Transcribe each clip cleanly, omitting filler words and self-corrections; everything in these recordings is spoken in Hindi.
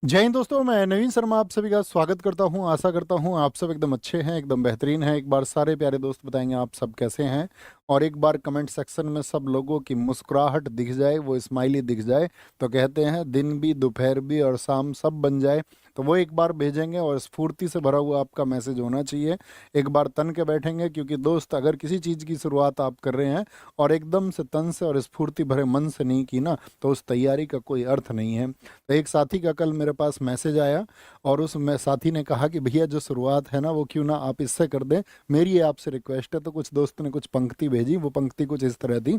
जय हिंद दोस्तों, मैं नवीन शर्मा आप सभी का स्वागत करता हूं। आशा करता हूं आप सब एकदम अच्छे हैं, एकदम बेहतरीन हैं। एक बार सारे प्यारे दोस्त बताएंगे आप सब कैसे हैं। और एक बार कमेंट सेक्शन में सब लोगों की मुस्कुराहट दिख जाए, वो स्माइली दिख जाए, तो कहते हैं दिन भी दोपहर भी और शाम सब बन जाए। तो वो एक बार भेजेंगे और स्फूर्ति से भरा हुआ आपका मैसेज होना चाहिए। एक बार तन के बैठेंगे, क्योंकि दोस्त अगर किसी चीज़ की शुरुआत आप कर रहे हैं और एकदम से तन से और स्फूर्ति भरे मन से नहीं की ना, तो उस तैयारी का कोई अर्थ नहीं है। तो एक साथी का कल मेरे पास मैसेज आया और उस में साथी ने कहा कि भैया जो शुरुआत है ना वो क्यों ना आप इससे कर दें, मेरी ये आपसे रिक्वेस्ट है। तो कुछ दोस्त ने कुछ पंक्ति भेजी, वो पंक्ति कुछ इस तरह थी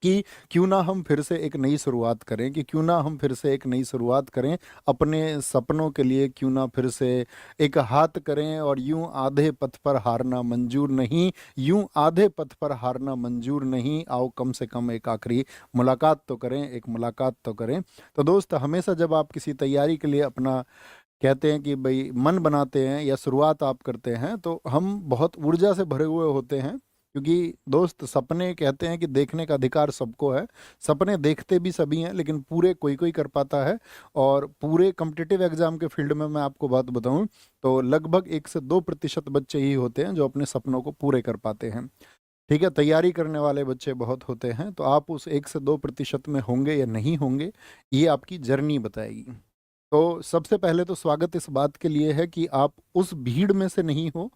कि क्यों ना हम फिर से एक नई शुरुआत करें, कि क्यों ना हम फिर से एक नई शुरुआत करें अपने सपनों के लिए, क्यों ना फिर से एक हाथ करें। और यूं आधे पथ पर हारना मंजूर नहीं, यूं आधे पथ पर हारना मंजूर नहीं, आओ कम से कम एक आखिरी मुलाकात तो करें, एक मुलाकात तो करें। तो दोस्त, हमेशा जब आप किसी तैयारी के लिए अपना कहते हैं कि भाई मन बनाते हैं या शुरुआत आप करते हैं, तो हम बहुत ऊर्जा से भरे हुए होते हैं। क्योंकि दोस्त, सपने कहते हैं कि देखने का अधिकार सबको है। सपने देखते भी सभी हैं, लेकिन पूरे कोई कोई कर पाता है। और पूरे कम्पिटिटिव एग्जाम के फील्ड में मैं आपको बात बताऊं तो लगभग 1 से 2% बच्चे ही होते हैं जो अपने सपनों को पूरे कर पाते हैं। ठीक है, तैयारी करने वाले बच्चे बहुत होते हैं। तो आप उस 1 से 2% में होंगे या नहीं होंगे, ये आपकी जर्नी बताएगी। तो सबसे पहले तो स्वागत इस बात के लिए है कि आप उस भीड़ में से नहीं हो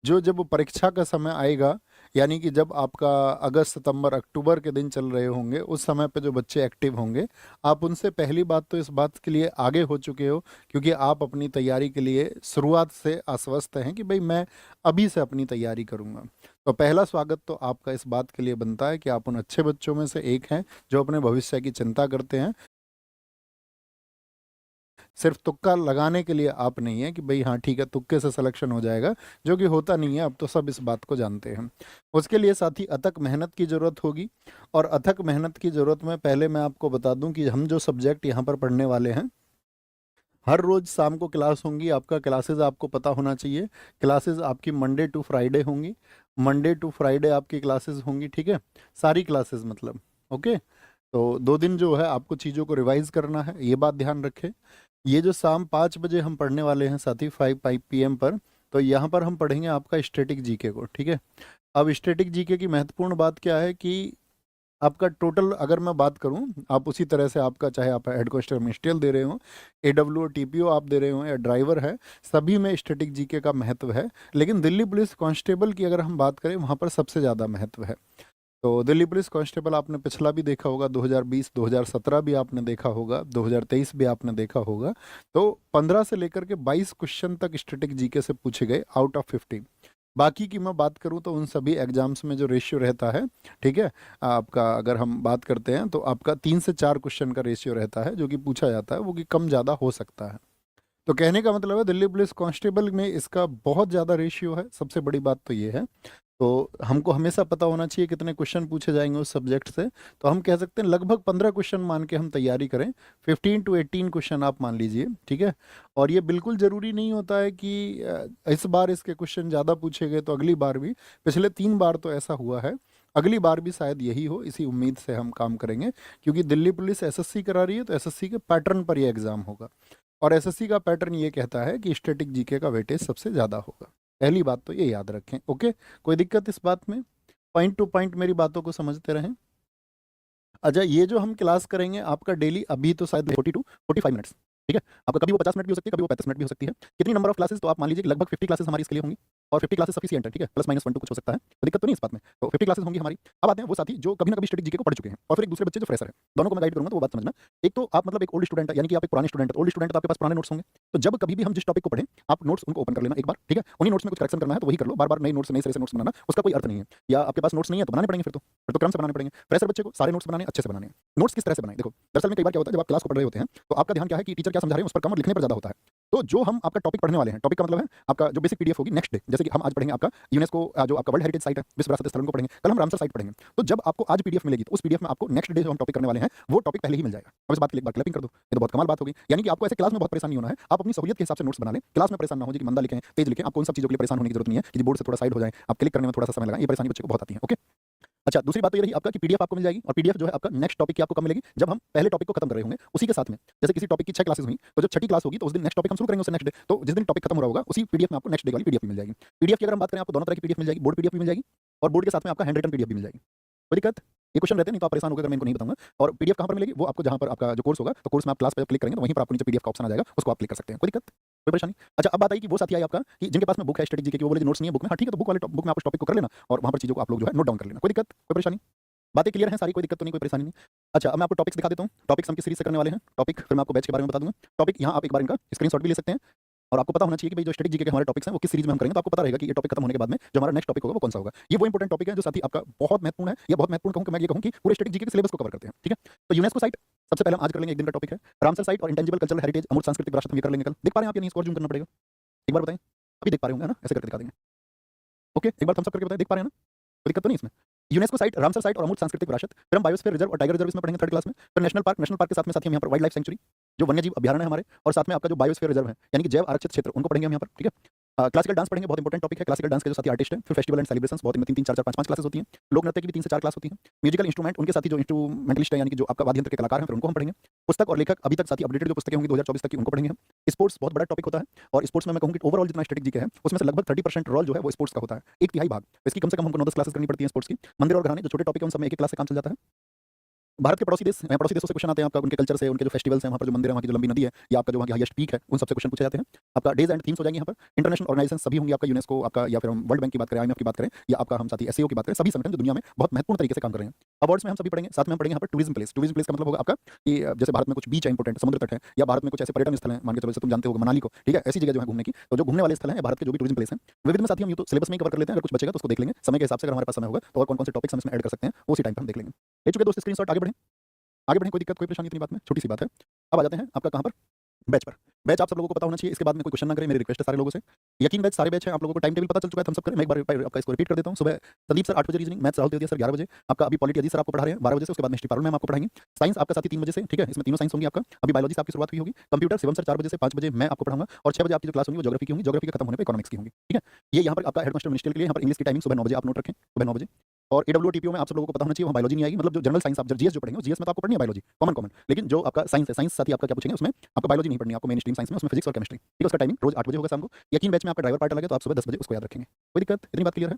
जो जब परीक्षा का समय आएगा, यानी कि जब आपका अगस्त सितंबर अक्टूबर के दिन चल रहे होंगे, उस समय पे जो बच्चे एक्टिव होंगे, आप उनसे पहली बात तो इस बात के लिए आगे हो चुके हो, क्योंकि आप अपनी तैयारी के लिए शुरुआत से आश्वस्त हैं कि भाई मैं अभी से अपनी तैयारी करूंगा। तो पहला स्वागत तो आपका इस बात के लिए बनता है कि आप उन अच्छे बच्चों में से एक हैं जो अपने भविष्य की चिंता करते हैं। सिर्फ तुक्का लगाने के लिए आप नहीं है कि भाई हाँ ठीक है तुक्के से सिलेक्शन हो जाएगा, जो कि होता नहीं है। अब तो सब इस बात को जानते हैं। उसके लिए साथी अथक मेहनत की ज़रूरत होगी। और अथक मेहनत की ज़रूरत में पहले मैं आपको बता दूं कि हम जो सब्जेक्ट यहाँ पर पढ़ने वाले हैं, हर रोज़ शाम को क्लास होंगी। आपका क्लासेस आपको पता होना चाहिए। क्लासेस आपकी मंडे टू फ्राइडे होंगी। मंडे टू फ्राइडे आपकी क्लासेस होंगी, ठीक है, सारी क्लासेस मतलब। ओके, तो 2 दिन जो है आपको चीज़ों को रिवाइज करना है, ये बात ध्यान रखें। ये जो शाम 5 बजे हम पढ़ने वाले हैं साथी, 5 PM पर, तो यहाँ पर हम पढ़ेंगे आपका स्टैटिक जीके को, ठीक है। अब स्टैटिक जीके की महत्वपूर्ण बात क्या है कि आपका टोटल अगर मैं बात करूं, आप उसी तरह से आपका चाहे आप हेड कांस्टेबल मिनिस्ट्रियल दे रहे हो, AWO TPO आप दे रहे हो या ड्राइवर है, सभी में स्टैटिक जीके का महत्व है। लेकिन दिल्ली पुलिस कांस्टेबल की अगर हम बात करें, वहाँ पर सबसे ज़्यादा महत्व है। तो दिल्ली पुलिस कांस्टेबल आपने पिछला भी देखा होगा, 2020 2017 भी आपने देखा होगा, 2023 भी आपने देखा होगा। तो 15 से लेकर के 22 क्वेश्चन तक स्टैटिक जीके से पूछे गए आउट ऑफ 50। बाकी की मैं बात करूं तो उन सभी एग्जाम्स में जो रेशियो रहता है, ठीक है, आपका अगर हम बात करते हैं तो आपका 3 से 4 क्वेश्चन का रेशियो रहता है जो कि पूछा जाता है, वो कि कम ज़्यादा हो सकता है। तो कहने का मतलब है दिल्ली पुलिस कांस्टेबल में इसका बहुत ज़्यादा रेशियो है। सबसे बड़ी बात तो ये है। तो हमको हमेशा पता होना चाहिए कितने क्वेश्चन पूछे जाएंगे उस सब्जेक्ट से। तो हम कह सकते हैं लगभग 15 क्वेश्चन मान के हम तैयारी करें। 15 to 18 क्वेश्चन आप मान लीजिए, ठीक है। और ये बिल्कुल ज़रूरी नहीं होता है कि इस बार इसके क्वेश्चन ज़्यादा पूछे गए तो अगली बार भी। पिछले 3 बार तो ऐसा हुआ है, अगली बार भी शायद यही हो, इसी उम्मीद से हम काम करेंगे। क्योंकि दिल्ली पुलिस SSC करा रही है, तो SSC के पैटर्न पर यह एग्ज़ाम होगा। और SSC का पैटर्न ये कहता है कि स्टैटिक जीके का वेटेज सबसे ज़्यादा होगा। पहली बात तो ये याद रखें। ओके, कोई दिक्कत इस बात में? पॉइंट टू पॉइंट मेरी बातों को समझते रहें। अच्छा, ये जो हम क्लास करेंगे आपका डेली, अभी तो शायद 40 to 45 मिनट्स, ठीक है। आपका कभी वो 50 मिनट भी हो सकती है, कभी वो 35 मिनट भी हो सकती है। कितनी नंबर ऑफ क्लासेस, तो आप मान लीजिए कि लगभग 50 क्लासेस हमारी इसके लिए होंगी। और 50 क्लासेस सफिशिएंट है, ठीक है, +-1 2 कुछ हो सकता है, तो दिक्कत तो नहीं इस बात में। तो 50 क्लासेस होंगी हमारी। अब आते हैं वो साथी जो कभी ना कभी स्टैटिक जीके को पढ़ चुके हैं, और फिर एक दूसरे बच्चे जो फ्रेशर है। दोनों को मैं गाइड करूंगा, तो वो बात समझना। एक तो आप मतलब एक ओल्ड स्टूडेंट है, यानी कि आप एक पुराने स्टूडेंट है। ओल्ड स्टूडेंट तो आपके पास पुराने नोट्स होंगे। तो जब कभी भी हम जिस टॉपिक को पढ़ें, आप नोट्स उनको ओपन कर लेना एक बार, ठीक है। उन्हीं नोट्स में कुछ करेक्शन करना है तो वही कर लो। बार बार नए नोट्स, नए सिरे से नोट्स बनाना, उसका कोई अर्थ नहीं है। या आपके पास नोट्स नहीं है तो बनाने पड़ेंगे, फिर तो क्रम से बनाने पड़ेंगे। फ्रेशर बच्चे को सारे नोट्स बनाने, अच्छे से बनाने हैं। नोट्स किस तरह से बनाएं, देखो दरअसल में कई बार क्या होता है, जब आप क्लास को पढ़ रहे होते हैं तो आपका ध्यान क्या है कि टीचर क्या समझा रहे हैं उस पर कम और लिखने पर ज्यादा होता है। तो जो हम आपका टॉपिक पढ़ने वाले हैं, टॉपिक का मतलब है आपका जो बेसिक पीडीएफ होगी नेक्स्ट डे, जैसे कि हम आज पढ़ेंगे आपका यूनेस्को जो आपका वर्ल्ड हेरिटेज साइट है, विश्व विरासत स्थल, उनको पढ़ेंगे। कल हम रामसर साइट पढ़ेंगे। तो जब आपको आज पीडीएफ मिलेगी, तो उस पीडीएफ में आपको नेक्स्ट डे जो हम टॉपिक करने वाले हैं वो टॉपिक पहले ही मिल जाएगा। अब इस बात के लिए एक बार क्लैपिंग कर दो, ये तो बहुत कमाल बात होगी। यानी कि आपको ऐसे क्लास में बहुत परेशान नहीं होना है, आप अपनी सहूलियत के हिसाब से नोट्स बना लें। क्लास में परेशान ना हो जी कि मंदा लिखें, तेज लिखें। आपको उन सब चीजों के लिए परेशान होने की जरूरत नहीं है कि बोर्ड से थोड़ा साइड हो जाए, आप क्लिक करने में थोड़ा सा समय लगा, ये परेशानी बच्चे को बहुत आती है। ओके, अच्छा, दूसरी बात तो ये रही आपका कि पीडीएफ आपको मिल जाएगी, और पीडीएफ जो है आपका नेक्स्ट टॉपिक की आपको कब मिलेगी, जब हम पहले टॉपिक को खत्म कर रहे होंगे उसी के साथ में। जैसे किसी टॉपिक की 6 क्लासेस हुई, तो जब छठी क्लास होगी तो उस दिन नेक्स्ट टॉपिक हम शुरू करेंगे उससे नेक्स्ट डे, तो जिस दिन टॉपिक खत्म हो रहा होगा उसी पीडीएफ में आपको नेक्स्ट डे वाली पीडीएफ मिल जाएगी। पीडीएफ की अगर हम बात करें, आपको दोनों तरह की पीडीएफ मिल जाएगी, बोर्ड पीडीएफ भी मिल जाएगी और बोर्ड के साथ में आपका हैंड रिटन पीडीएफ भी मिल जाएगी। कोई दिक्कत? ये क्वेश्चन रहते हैं, नहीं तो आप परेशान होकर अगर मैं इनको नहीं बताऊंगा। और पीडीएफ कहाँ पर मिलेगी, वो आपको जहाँ पर आपका जो कोर्स होगा, तो कोर्स में आप क्लास पे क्लिक करेंगे तो वहीं पर आपको नीचे पीडीएफ का ऑप्शन आ जाएगा, उसको आप क्लिक कर सकते हैं। कोई दिक्कत, कोई परेशानी? अच्छा, अब बात आई कि वो साथी आए आपका कि जिनके पास में बुक है स्ट्रेटेजी की, वो बोले नोट्स नहीं है बुक में। हाँ ठीक है, तो बुक वाले बुक में आप उस टॉपिक को कर लेना और वहाँ पर चीज़ों को आप लोग जो है नोट डाउन कर लेना। कोई दिक्कत, कोई परेशानी? बातें क्लियर हैं सारी, कोई दिक्कत तो नहीं, कोई परेशानी नहीं? अच्छा, अब मैं आपको टॉपिक्स दिखा देता हूँ। टॉपिक्स हम किस सीरीज से करने वाले हैं, टॉपिक फिर मैं आपको बैच के बारे में बता दूंगा। टॉपिक यहाँ आप एक बार इनका स्क्रीनशॉट भी ले सकते हैं, और आपको पता होना चाहिए कि भाई जो स्टैटिक जीके के हमारे टॉपिक्स हैं वो किस सीरीज में हम करेंगे, तो आपको पता रहेगा कि ये टॉपिक खत्म होने के बाद में जो हमारा नेक्स्ट टॉपिक होगा वो कौन सा होगा। ये वो इंपॉर्टेंट टॉपिक है जो साथी आपका बहुत महत्वपूर्ण है, या बहुत महत्वपूर्ण कहूँ कि मैं ये कहूँ कि पूरे स्टैटिक जीके के सिलेबस को कवर करते हैं। ठीक है, तो यूनेस्को साइट सबसे पहले हम आज कर लेंगे, एक दिन का टॉपिक है। रामसर साइट और इंटेंजिबल कल्चरल हेरिटेज, अमूर्त सांस्कृतिक विरासत हम ये कर लेंगे कल। देख पा रहे हैं आप या नहीं, स्कोर जूम करना पड़ेगा, एक बार बताएं। अभी देख पा रहे होंगे ना, ऐसे करके दिखा देंगे। ओके, एक बार थम्स अप करके बताएं, देख पा रहे हैं ना, कोई दिक्कत तो नहीं इसमें? यूनेस्को साइट, रामसर साइट और अमूर्त सांस्कृतिक विरासत, फिर हम बायोस्फीयर रिजर्व और टाइगर रिजर्व इसमें पढ़ेंगे थर्ड क्लास में। फिर नेशनल पार्क, नेशनल पार्क के साथ में साथ ही हम यहाँ पर वाइल्ड लाइफ सेंचुरी जो वन्यजीव अभ्यारण्य है हमारे, और साथ में आपका जो बायोस्फीयर रिजर्व है यानी कि जैव आरक्षित क्षेत्र, उनको पढ़ेंगे हम यहाँ पर। ठीक है, क्लासिकल डांस पढ़ेंगे, बहुत इंपॉर्टेंट टॉपिक है। क्लासिकल डांस के जो साथी आर्टिस्ट हैं, फिर फेस्टिवल एंड सेलिब्रेशंस, बहुत इनमें 3-3 4-4 5-5 क्लासेस होती हैं। लोक नृत्य की भी 3 से 4 क्लास होती हैं। म्यूजिकल इंस्ट्रूमेंट, उनके साथी जो इंस्ट्रूमेंटलिस्ट है यानी कि जो आपका वाद्य यंत्र के कलाकार हैं, फिर उनको हम पढ़ेंगे। पुस्तक और लेखक अभी तक साथी अपडेटेड जो पुस्तकें होंगी 2024 तक की, उनको पढ़ेंगे हम। स्पोर्ट्स बहुत बड़ा टॉपिक होता है, और स्पोर्ट्स में मैं कहूँ कि ओवरऑल जितना स्ट्रेटेजी के है उसमें से लगभग 30% रोल जो है वो स्पोर्ट्स का होता है, एक तिहाई भाग। इसकी कम से कम हमको 9-10 क्लासेस करनी पड़ती है स्पोर्ट्स की। मंदिर और घराने जो छोटे टॉपिक है उन सब में एक क्लास से काम चल जाता है। भारत के पड़ोसी देश, पड़ोसी देशों से क्वेश्चन आते हैं आपका, उनके कल्चर से, उनके जो फेस्टिवल्स हैं, वहाँ पर जो मंदिर है, वहाँ की जो लंबी नदी है, या आपका जो वहाँ की हाईएस्ट पीक है, उन सबसे क्वेश्चन पूछे जाते हैं। आपका डेज एंड थीम्स हो जाएंगे यहाँ पर। इंटरनेशनल ऑर्गेनाइजेशन सभी होंगी आपका, यूनेस्को आपका, या फिर हम वर्ल्ड बैंक की बात करें, आईएमएफ की बात करें, या आपका हम साथी एससीओ की बात करें, सभी संगठन जो दुनिया में बहुत महत्वपूर्ण तरीके से काम कर रहे हैं। अवार्ड्स में हम सभी पढ़ेंगे, साथ में हम पढ़ेंगे यहाँ पर टूरिज्म प्लेस। टूरिज्म प्लेस का मतलब होगा आपका कि जैसे भारत में कुछ बीच है इंपॉर्टेंट, समुद्र तट है, या भारत में कुछ ऐसे पर्यटन स्थल हैं, मान के चलो जैसे तुम जानते हो मनाली को, ठीक है, ऐसी जगह जो है घूमने की, तो जो घूमने वाले स्थल हैं भारत के जो भी टूरिज्म प्लेस हैं, विविध में साथी हम ये तो सिलेबस में कवर कर लेते हैं। अगर कुछ बचेगा तो उसको देख लेंगे समय के हिसाब से, अगर हमारे पास समय होगा तो और कौन-कौन से टॉपिक्स हम इसमें ऐड कर सकते हैं, वो उसी टाइम पे हम देख लेंगे। ले चुके दोस्त स्क्रीनशॉट, आगे बढ़ें, आगे बढ़ें, कोई दिक्कत, कोई परेशानी इतनी बात में, छोटी सी बात है। अब आ जाते हैं आपका कहाँ पर, बैच पर। बैच आप सब लोगों को पता होना चाहिए, इसके बाद में कोई क्वेश्चन ना करें, मेरी रिक्वेस्ट है सारे लोगों से। यकीन बैच सारे बैच हैं, आप लोगों को टाइम टेबल पता चल चुका है, हम सब करें। मैं एक बार आपका इसको रिपीट कर देता हूँ। सुबह संदीप सर 8 बजे रीजनिंग, मैथ्स राहुल देवदिया सर 11 बजे, आपका अभी पॉलिटी अजीत सर आपको पढ़ा रहे हैं 12 बजे से, उसके बाद में हिस्ट्री पारुल मैम आपको पढ़ाएंगे। साइंस आपका साथी 3 बजे से, ठीक है, इसमें तीनों साइंस होंगी आपका। अभी बायोलॉजी से आपकी शुरुआत हुई होगी। कंप्यूटर शिवम सर 4 बजे से 5 बजे मैं आपको पढ़ाऊंगा, और 6 बजे आपकी जो क्लास होगी वो ज्योग्राफी की होंगी, ज्योग्राफी के खत्म होने पर इकोनॉमिक्स की होंगी। ठीक है, ये यहाँ पर आपका हेडमास्टर मिनिस्टर के लिए यहाँ पर इंग्लिश की टाइमिंग सुबह 9 बजे आप नोट रखें, सुबह 9 बजे। और एडब्ल्यू टीपीओ में आप सब लोगों को पता होना चाहिए, वहाँ बायोलॉजी नहीं आएगी, मतलब जो जनरल साइंस आप जीएस जो पढ़ेंगे, जीएस में तो आपको पढ़नी है बायोलॉजी कॉमन, लेकिन जो आपका साइंस है, साइंस साथी आपका क्या पूछेंगे उसमें आपको बायोलॉजी नहीं पढ़नी, आपको मेन स्ट्रीम साइंस में उसमें फिजिक्स और केमिस्ट्री। ठीक है, उसका टाइमिंग रोज 8 बजे होगा शाम को। यकीन बैच में आपका ड्राइवर पार्ट अलग है, तो आप सुबह 10 बजे उसको याद रखेंगे। कोई दिक्कत, इतनी बात क्लियर है?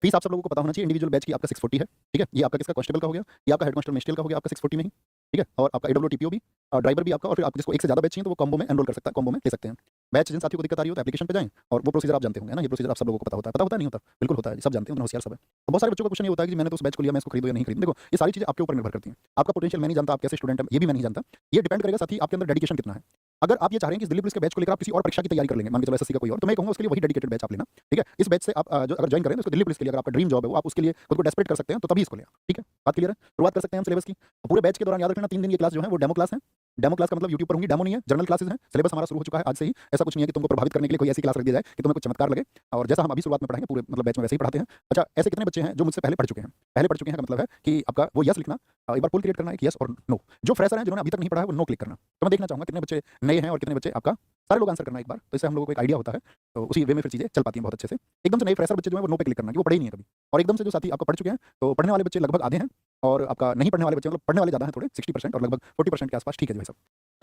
फीस आप सब लोगों को पता होना चाहिए, इंडिविजुअल बैच की आपका 640 है। ठीक है, ये आपका किसका, कांस्टेबल का हो गया, ये आपका हेडमास्टर मिनिस्ट्रियल का हो गया आपका 640 में ही। ठीक है, और आपका एडब्ल्यू टीपीओ भी, और ड्राइवर भी आपका, और फिर आप जिसको एक से ज्यादा बैच चाहिए तो वो कॉम्बो में एनरोल कर सकता है, कॉम्बो में ले सकते हैं। बैच जिन साथियों को दिक्कत आ रही हो तो एप्लीकेशन पे जाएं, और वो प्रोसीजर आप जानते होंगे ना, ये प्रोसीजर आप सब लोगों को पता होता है नहीं होता? बिल्कुल होता है, सब जानते हैं, होशियार सब है। तो बहुत सारे बच्चों का क्वेश्चन ये होता है कि मैंने तो उस बैच को लिया, मैं इसको खरीदूं या नहीं खरीदूं। देखो, ये सारी चीजें आपके ऊपर निर्भर करती हैं। आपका पोटेंशियल मैं नहीं जानता, आप कैसे स्टूडेंट हैं ये भी मैं नहीं जानता। ये डिपेंड करेगा साथी आपके अंदर डेडिकेशन कितना है। अगर आप ये चाह रहे हैं कि दिल्ली पुलिस के बैच को लेकर आप किसी और परीक्षा की तैयारी कर लेंगे, मान के चलो एसएससी का कोई और, तो मैं कहूंगा उसके लिए वही डेडिकेटेड बैच आप लेना। ठीक है, इस बैच से आप जो अगर ज्वाइन करें तो उसको दिल्ली पुलिस के लिए, अगर आपका ड्रीम जॉब है वो, आप उसके लिए खुद को डेस्परेट कर सकते हैं, तो तभी इसको लें। ठीक है, बात क्लियर है? शुरुआत कर सकते हैं हम सिलेबस की। पूरे बैच के दौरान याद रखना 3 दिन ये क्लास जो है वो डेमो क्लास है। डेमो क्लास का मतलब यूट्यूब पर होंगी, डेमो नहीं है, जनरल क्लासेस हैं। सिलेबस हमारा शुरू हो चुका है आज से ही, ऐसा कुछ नहीं है कि तुमको प्रभावित करने के लिए कोई ऐसी क्लास रख दी जाए कि तुम्हें कुछ चमत्कार लगे। और जैसा हम अभी शुरुआत में पढ़ाएंगे पूरे मतलब बैच में वैसे ही पढ़ाते हैं। अच्छा, ऐसे कितने बच्चे हैं जो मुझसे पहले पढ़ चुके हैं? पहले पढ़ चुके हैं का मतलब है कि आपका वो यस लिखना, एक बार पोल क्रिएट करना है कि यस और नो। जो फ्रेशर हैं जिन्होंने अभी तक नहीं पढ़ा है वो नो क्लिक करना। तो मैं देखना चाहूंगा कितने बच्चे नए हैं और कितने बच्चे आपका, सारे लोग आंसर करना एक बार, तो इससे हम लोगों को एक आइडिया होता है, तो उसी वे में फिर चीजें चल पाती हैं बहुत अच्छे से। एकदम से नए फ्रेशर बच्चे जो है वो नो पे क्लिक करना कि वो पढ़े ही नहीं है कभी, और एकदम से जो साथी आपका पढ़ चुके हैं, तो पढ़ने वाले बच्चे लगभग आधे हैं, और आपका नहीं पढ़ने वाले बच्चे मतलब पढ़ने वाले ज्यादा हैं थोड़े 60% और लगभग 40% के आसपास। ठीक है जी भाई साहब,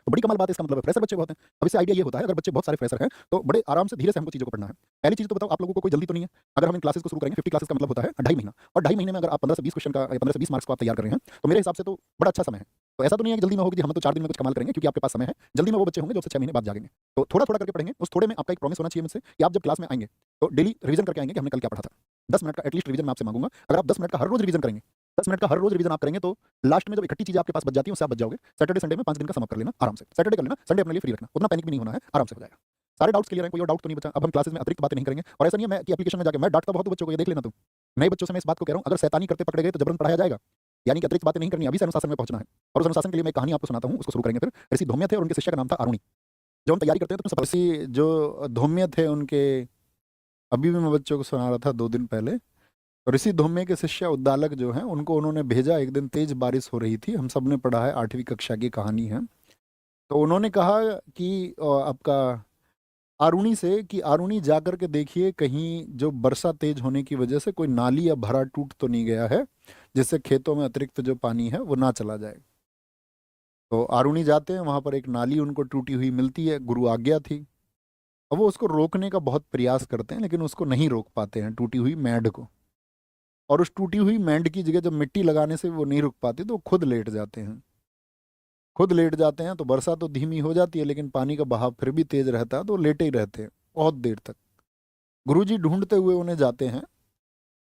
तो बड़ी कमाल बात है, इसका मतलब है फ्रेशर बच्चे बहुत हैं। अब इससे आइडिया ये होता है अगर बच्चे बहुत सारे फ्रेशर हैं तो बड़े आराम से धीरे से हमको चीज़ों को पढ़ना है। पहली चीज़ तो बताओ आप लोगों को कोई जल्दी तो नहीं है? अगर हम इन क्लासेस को शुरू करेंगे, 50 क्लासेस का मतलब होता है 2.5 महीना, और 2.5 महीने में अगर आप 15 से 20 क्वेश्चन का, 15 से 20 मार्क्स को आप तैयार कर रहे हैं, तो मेरे हिसाब से तो बड़ा अच्छा समय है। तो ऐसा तो नहीं है कि जल्दी में होगी, हम तो 4 दिन में कुछ कमाल करेंगे, क्योंकि आपके पास समय है। जल्दी में वो बच्चे होंगे जो 6 महीने बाद जागेंगे। तो थोड़ा थोड़ा करके पढ़ेंगे। उस थोड़े में आपका एक प्रॉमिस होना चाहिए मुझसे कि आप जब क्लास में आएंगे तो डेली रिवीजन करके आएंगे कि हमने कल क्या पढ़ा था। 10 मिनट का एटलीस्ट रिवीजन मैं आपसे मांगूंगा। अगर आप 10 मिनट का हर रोज रिवीजन करेंगे, 10 मिनट का हर रोज रिवीजन आप करेंगे, तो लास्ट में जब इकट्ठी चीजें आपके पास बच जाती है उससे आप बच जाओगे। सैटरडे संडे में 5 दिन का सम अप कर लेना आराम से। सैटरडे कर लेना, संडे अपने लिए फ्री रखना, उतना पैनिक भी नहीं होना है, आराम से हो जाएगा। सारे डाउट्स क्लियर हैं, कोई और डाउट तो नहीं बचा? अब हम क्लासेस में अतिरिक्त बातें नहीं करेंगे, और ऐसा नहीं है मैं कि एप्लीकेशन में जाके मैं डांटता बहुत हूं बच्चों को, ये देख लेना तुम। नए बच्चों से मैं इस बात को कह रहा हूं, अगर शैतानी करते पकड़े गए तो जबरन पढ़ाया जाएगा। यानी कि अतिरिक्त बातें नहीं करनी, अभी से अनुशासन में पहुंचना है। और उस अनुशासन के लिए मैं कहानी आपको सुनाता हूं, उसको शुरू करेंगे फिर। ऋषि धौम्य थे और उनके शिष्य का नाम था अरुणी। जब हम तैयारी करते हैं तो ऋषि जो धौम्य थे उनके, अभी भी मैं बच्चों को सुना रहा था 2 दिन पहले, ऋषि धौम्य के शिष्य उद्दालक जो हैं उनको उन्होंने भेजा, एक दिन तेज बारिश हो रही थी, हम सब ने पढ़ा है, 8वीं कक्षा की कहानी है। तो उन्होंने कहा कि आपका आरुणि से कि आरुणि जाकर के देखिए कहीं जो वर्षा तेज होने की वजह से कोई नाली या भरा टूट तो नहीं गया है, जिससे खेतों में अतिरिक्त जो पानी है वो ना चला जाए। तो आरुणि जाते हैं, वहां पर एक नाली उनको टूटी हुई मिलती है, गुरु आज्ञा थी। अब वो उसको रोकने का बहुत प्रयास करते हैं, लेकिन उसको नहीं रोक पाते हैं, टूटी हुई मैंड को। और उस टूटी हुई मैंड की जगह जब मिट्टी लगाने से वो नहीं रुक पाते, तो वो खुद लेट जाते हैं। खुद लेट जाते हैं तो वर्षा तो धीमी हो जाती है, लेकिन पानी का बहाव फिर भी तेज रहता है, तो वो लेटे ही रहते हैं बहुत देर तक। गुरुजी ढूंढते हुए उन्हें जाते हैं,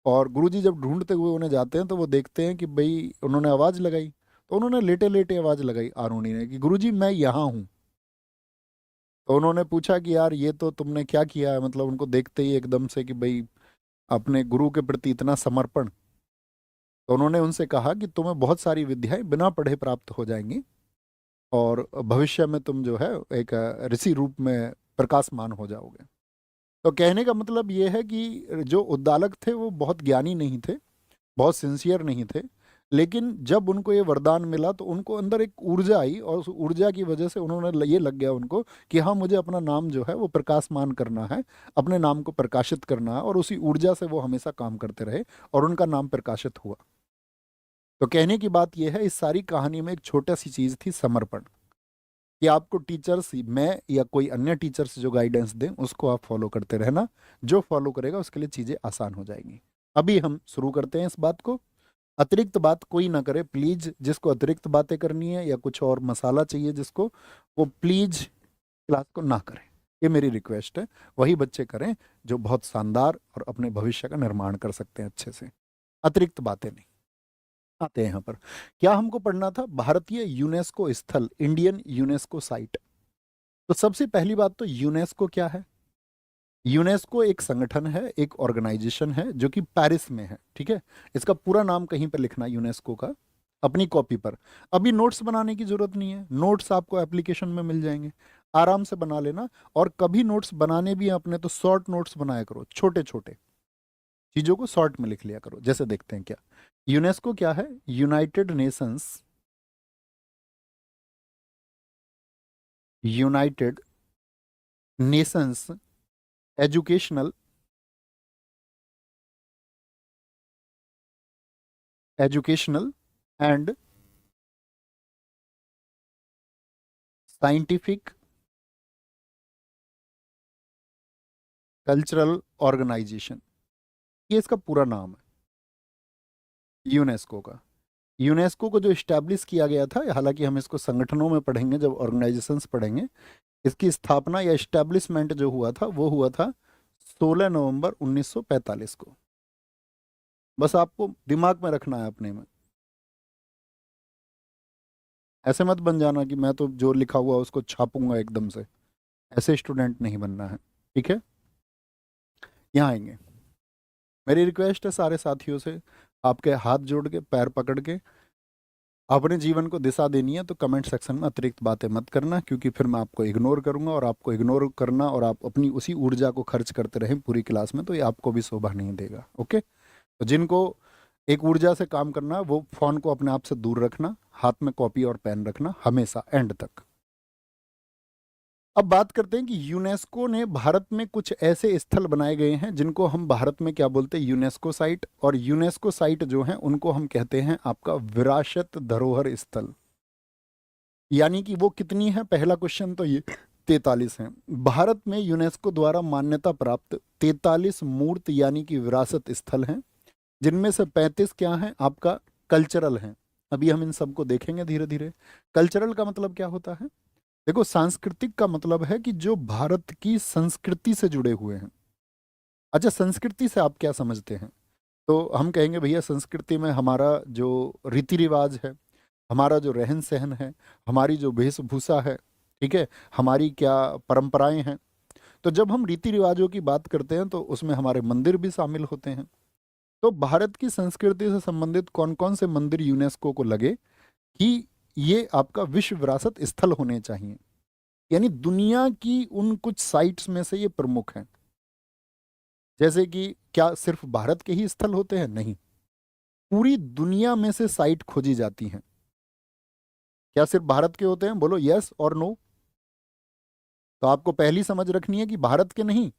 और गुरुजी जब ढूंढते हुए उन्हें जाते हैं तो वो देखते हैं कि भाई उन्होंने आवाज़ लगाई। तो उन्होंने लेटे लेटे आवाज़ लगाई आरुणि ने कि गुरुजी मैं यहाँ हूँ। तो उन्होंने पूछा कि यार ये तो तुमने क्या किया है, मतलब उनको देखते ही एकदम से कि भाई अपने गुरु के प्रति इतना समर्पण। तो उन्होंने उनसे कहा कि तुम्हें बहुत सारी विद्याएं बिना पढ़े प्राप्त हो जाएंगी, और भविष्य में तुम जो है एक ऋषि रूप में प्रकाशमान हो जाओगे। तो कहने का मतलब ये है कि जो उद्दालक थे वो बहुत ज्ञानी नहीं थे, बहुत सिंसियर नहीं थे, लेकिन जब उनको ये वरदान मिला तो उनको अंदर एक ऊर्जा आई, और उस ऊर्जा की वजह से उन्होंने ये लग गया उनको कि हाँ मुझे अपना नाम जो है वो प्रकाशमान करना है, अपने नाम को प्रकाशित करना है, और उसी ऊर्जा से वो हमेशा काम करते रहे, और उनका नाम प्रकाशित हुआ। तो कहने की बात यह है, इस सारी कहानी में एक छोटा सी चीज़ थी, समर्पण। कि आपको टीचर्स, मैं या कोई अन्य टीचर्स जो गाइडेंस दें उसको आप फॉलो करते रहना। जो फॉलो करेगा उसके लिए चीज़ें आसान हो जाएंगी। अभी हम शुरू करते हैं इस बात को। अतिरिक्त बात कोई ना करे प्लीज। जिसको अतिरिक्त बातें करनी है या कुछ और मसाला चाहिए जिसको, वो प्लीज क्लास को ना करें, ये मेरी रिक्वेस्ट है। वही बच्चे करें जो बहुत शानदार और अपने भविष्य का निर्माण कर सकते हैं अच्छे से। अतिरिक्त बातें नहीं। आते हैं यहाँ पर, क्या हमको पढ़ना था? भारतीय यूनेस्को स्थल, इंडियन यूनेस्को साइट। तो सबसे पहली बात तो यूनेस्को क्या है? यूनेस्को एक संगठन है, एक ऑर्गेनाइजेशन है जो कि पेरिस में है, ठीक है। इसका पूरा नाम कहीं पर लिखना यूनेस्को का अपनी कॉपी पर। अभी नोट्स बनाने की जरूरत नहीं है, नोट्स आपको एप्लीकेशन में मिल जाएंगे, आराम से बना लेना। और कभी नोट्स बनाने भी हैं अपने तो शॉर्ट नोट्स बनाया करो, छोटे छोटे चीजों को शॉर्ट में लिख लिया करो। जैसे देखते हैं क्या यूनेस्को क्या है। United Nations Educational and Scientific Cultural Organization, ये इसका पूरा नाम है यूनेस्को का। यूनेस्को को जो इस्टेब्लिश किया गया था, हालांकि हम इसको संगठनों में पढ़ेंगे जब ऑर्गेनाइजेशंस पढ़ेंगे, इसकी स्थापना या इस्टेब्लिशमेंट जो हुआ था वो हुआ था 16 नवंबर 1945 को। बस आपको दिमाग में रखना है अपने में। ऐसे मत बन जाना कि मैं तो जो लिखा हुआ उसको छापूंगा एकदम से, ऐसे स्टूडेंट नहीं बनना है, ठीक है। यहाँ आएंगे, मेरी रिक्वेस्ट है सारे साथियों से, आपके हाथ जोड़ के पैर पकड़ के अपने जीवन को दिशा देनी है, तो कमेंट सेक्शन में अतिरिक्त बातें मत करना, क्योंकि फिर मैं आपको इग्नोर करूंगा, और आपको इग्नोर करना और आप अपनी उसी ऊर्जा को खर्च करते रहें पूरी क्लास में, तो ये आपको भी शोभा नहीं देगा। ओके, तो जिनको एक ऊर्जा से काम करना है वो फोन को अपने आप से दूर रखना, हाथ में कॉपी और पेन रखना हमेशा एंड तक। अब बात करते हैं कि यूनेस्को ने भारत में कुछ ऐसे स्थल बनाए गए हैं जिनको हम भारत में क्या बोलते हैं, यूनेस्को साइट। और यूनेस्को साइट जो है उनको हम कहते हैं आपका विरासत धरोहर स्थल। यानी कि वो कितनी है, पहला क्वेश्चन तो ये 43 है। भारत में यूनेस्को द्वारा मान्यता प्राप्त 43 मूर्त यानी कि विरासत स्थल हैं, जिनमें से 35 क्या हैं आपका कल्चरल हैं। अभी हम इन सबको देखेंगे धीरे धीरे। कल्चरल का मतलब क्या होता है? देखो, सांस्कृतिक का मतलब है कि जो भारत की संस्कृति से जुड़े हुए हैं। अच्छा, संस्कृति से आप क्या समझते हैं? तो हम कहेंगे भैया संस्कृति में हमारा जो रीति रिवाज है, हमारा जो रहन सहन है, हमारी जो वेशभूषा है, ठीक है, हमारी क्या परंपराएं हैं। तो जब हम रीति रिवाजों की बात करते हैं तो उसमें हमारे मंदिर भी शामिल होते हैं। तो भारत की संस्कृति से संबंधित कौन कौन से मंदिर यूनेस्को को लगे कि ये आपका विश्व विरासत स्थल होने चाहिए, यानी दुनिया की उन कुछ साइट्स में से ये प्रमुख हैं। जैसे कि क्या सिर्फ भारत के ही स्थल होते हैं? नहीं, पूरी दुनिया में से साइट खोजी जाती हैं। क्या सिर्फ भारत के होते हैं? बोलो यस और नो। तो आपको पहली समझ रखनी है कि भारत के नहीं,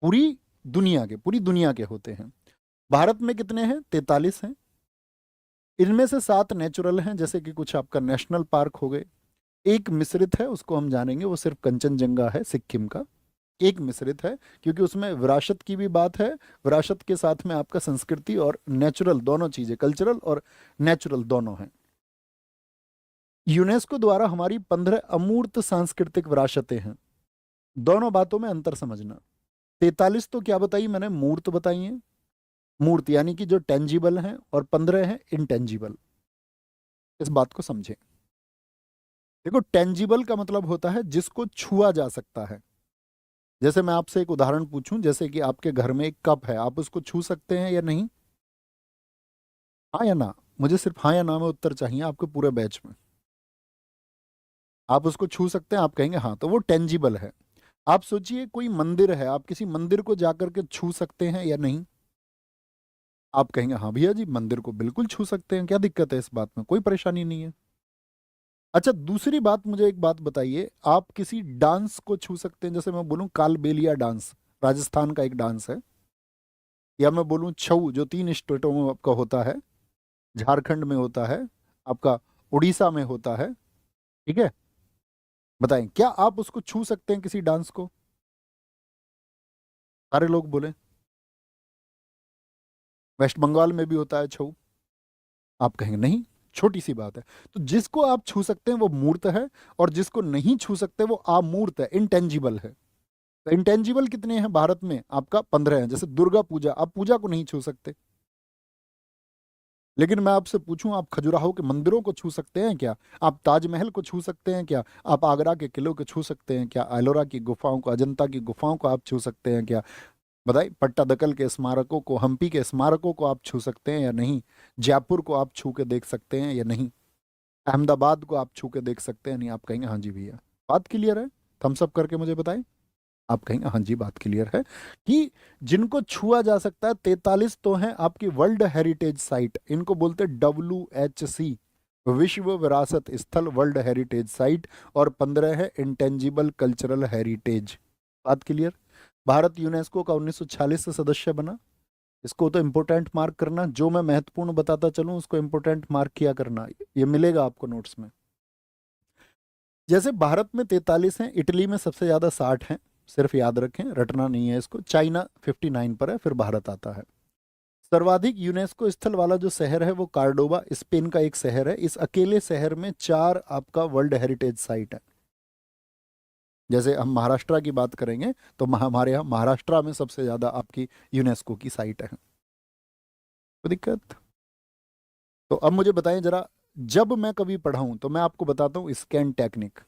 पूरी दुनिया के होते हैं। भारत में कितने हैं? 43 हैं। इनमें से 7 नेचुरल हैं, जैसे कि कुछ आपका नेशनल पार्क हो गए। एक मिश्रित है, उसको हम जानेंगे, वो सिर्फ कंचनजंगा है सिक्किम का। एक मिश्रित है क्योंकि उसमें विरासत की भी बात है, विरासत के साथ में आपका संस्कृति और नेचुरल दोनों चीजें, कल्चरल और नेचुरल दोनों हैं। यूनेस्को द्वारा हमारी 15 अमूर्त सांस्कृतिक विरासतें हैं। दोनों बातों में अंतर समझना। 43 तो क्या बताई मैंने, मूर्त बताई है, मूर्त यानी कि जो टेंजिबल हैं, और 15 हैं इंटेंजिबल। इस बात को समझें। देखो, टेंजिबल का मतलब होता है जिसको छुआ जा सकता है। जैसे मैं आपसे एक उदाहरण पूछूं, जैसे कि आपके घर में एक कप है, आप उसको छू सकते हैं या नहीं? हाँ या ना? मुझे सिर्फ हाँ या ना में उत्तर चाहिए आपके पूरे बैच में। आप उसको छू सकते हैं, आप कहेंगे हाँ, तो वो टेंजिबल है। आप सोचिए कोई मंदिर है, आप किसी मंदिर को जाकर के छू सकते हैं या नहीं? आप कहेंगे हाँ भैया जी, मंदिर को बिल्कुल छू सकते हैं, क्या दिक्कत है इस बात में, कोई परेशानी नहीं है। अच्छा, दूसरी बात, मुझे एक बात बताइए, आप किसी डांस को छू सकते हैं? जैसे मैं बोलूं कालबेलिया डांस, राजस्थान का एक डांस है, या मैं बोलूं छऊ, जो 3 स्टेटों में आपका होता है, झारखंड में होता है, आपका उड़ीसा में होता है, ठीक है? बताएं, क्या आप उसको छू सकते हैं किसी डांस को? सारे लोग बोले। वेस्ट बंगाल में भी होता है छऊ। आप कहेंगे नहीं, छोटी सी बात है। तो जिसको आप छू सकते हैं वो मूर्त है, और जिसको नहीं छू सकते वो अमूर्त है, इंटेंजिबल है। तो इंटेंजिबल कितने हैं भारत में? आपका 15 हैं। जैसे दुर्गा पूजा, आप पूजा को नहीं छू सकते। लेकिन मैं आपसे पूछूं, आप खजुराहो के मंदिरों को छू सकते हैं क्या? आप ताजमहल को छू सकते हैं क्या? आप आगरा के किलों को छू सकते हैं क्या? एलोरा की गुफाओं को, अजंता की गुफाओं को आप छू सकते हैं क्या? बताइए, पट्टादकल के स्मारकों को, हम्पी के स्मारकों को आप छू सकते हैं या नहीं? जयपुर को आप छू के देख सकते हैं या नहीं? अहमदाबाद को आप छू के देख सकते हैं नहीं? आप कहेंगे हाँ जी भैया। बात क्लियर है? थम्स अप करके मुझे बताएं। आप कहेंगे हाँ जी, बात क्लियर है कि जिनको छुआ जा सकता है 43 तो हैं आपकी वर्ल्ड हेरिटेज साइट, इनको बोलते हैं WHC, विश्व विरासत स्थल, वर्ल्ड हेरिटेज साइट, और 15 है इंटेंजिबल कल्चरल हेरिटेज। बात क्लियर? भारत यूनेस्को का 1946 से सदस्य बना। इसको तो इंपोर्टेंट मार्क करना, जो मैं महत्वपूर्ण बताता चलूं उसको इंपोर्टेंट मार्क किया करना, ये मिलेगा आपको नोट्स में। जैसे भारत में 43 हैं, इटली में सबसे ज्यादा 60 हैं, सिर्फ याद रखें, रटना नहीं है इसको। चाइना 59 पर है, फिर भारत आता है। सर्वाधिक यूनेस्को स्थल वाला जो शहर है वो कार्डोबा, स्पेन का एक शहर है। इस अकेले शहर में 4 आपका वर्ल्ड हेरिटेज साइट है। जैसे हम महाराष्ट्र की बात करेंगे तो हमारे यहाँ महाराष्ट्र में सबसे ज्यादा आपकी यूनेस्को की साइट है। कोई दिक्कत? तो अब मुझे बताएं जरा, जब मैं कभी पढ़ाऊं तो मैं आपको बताता हूँ स्कैन टेक्निक।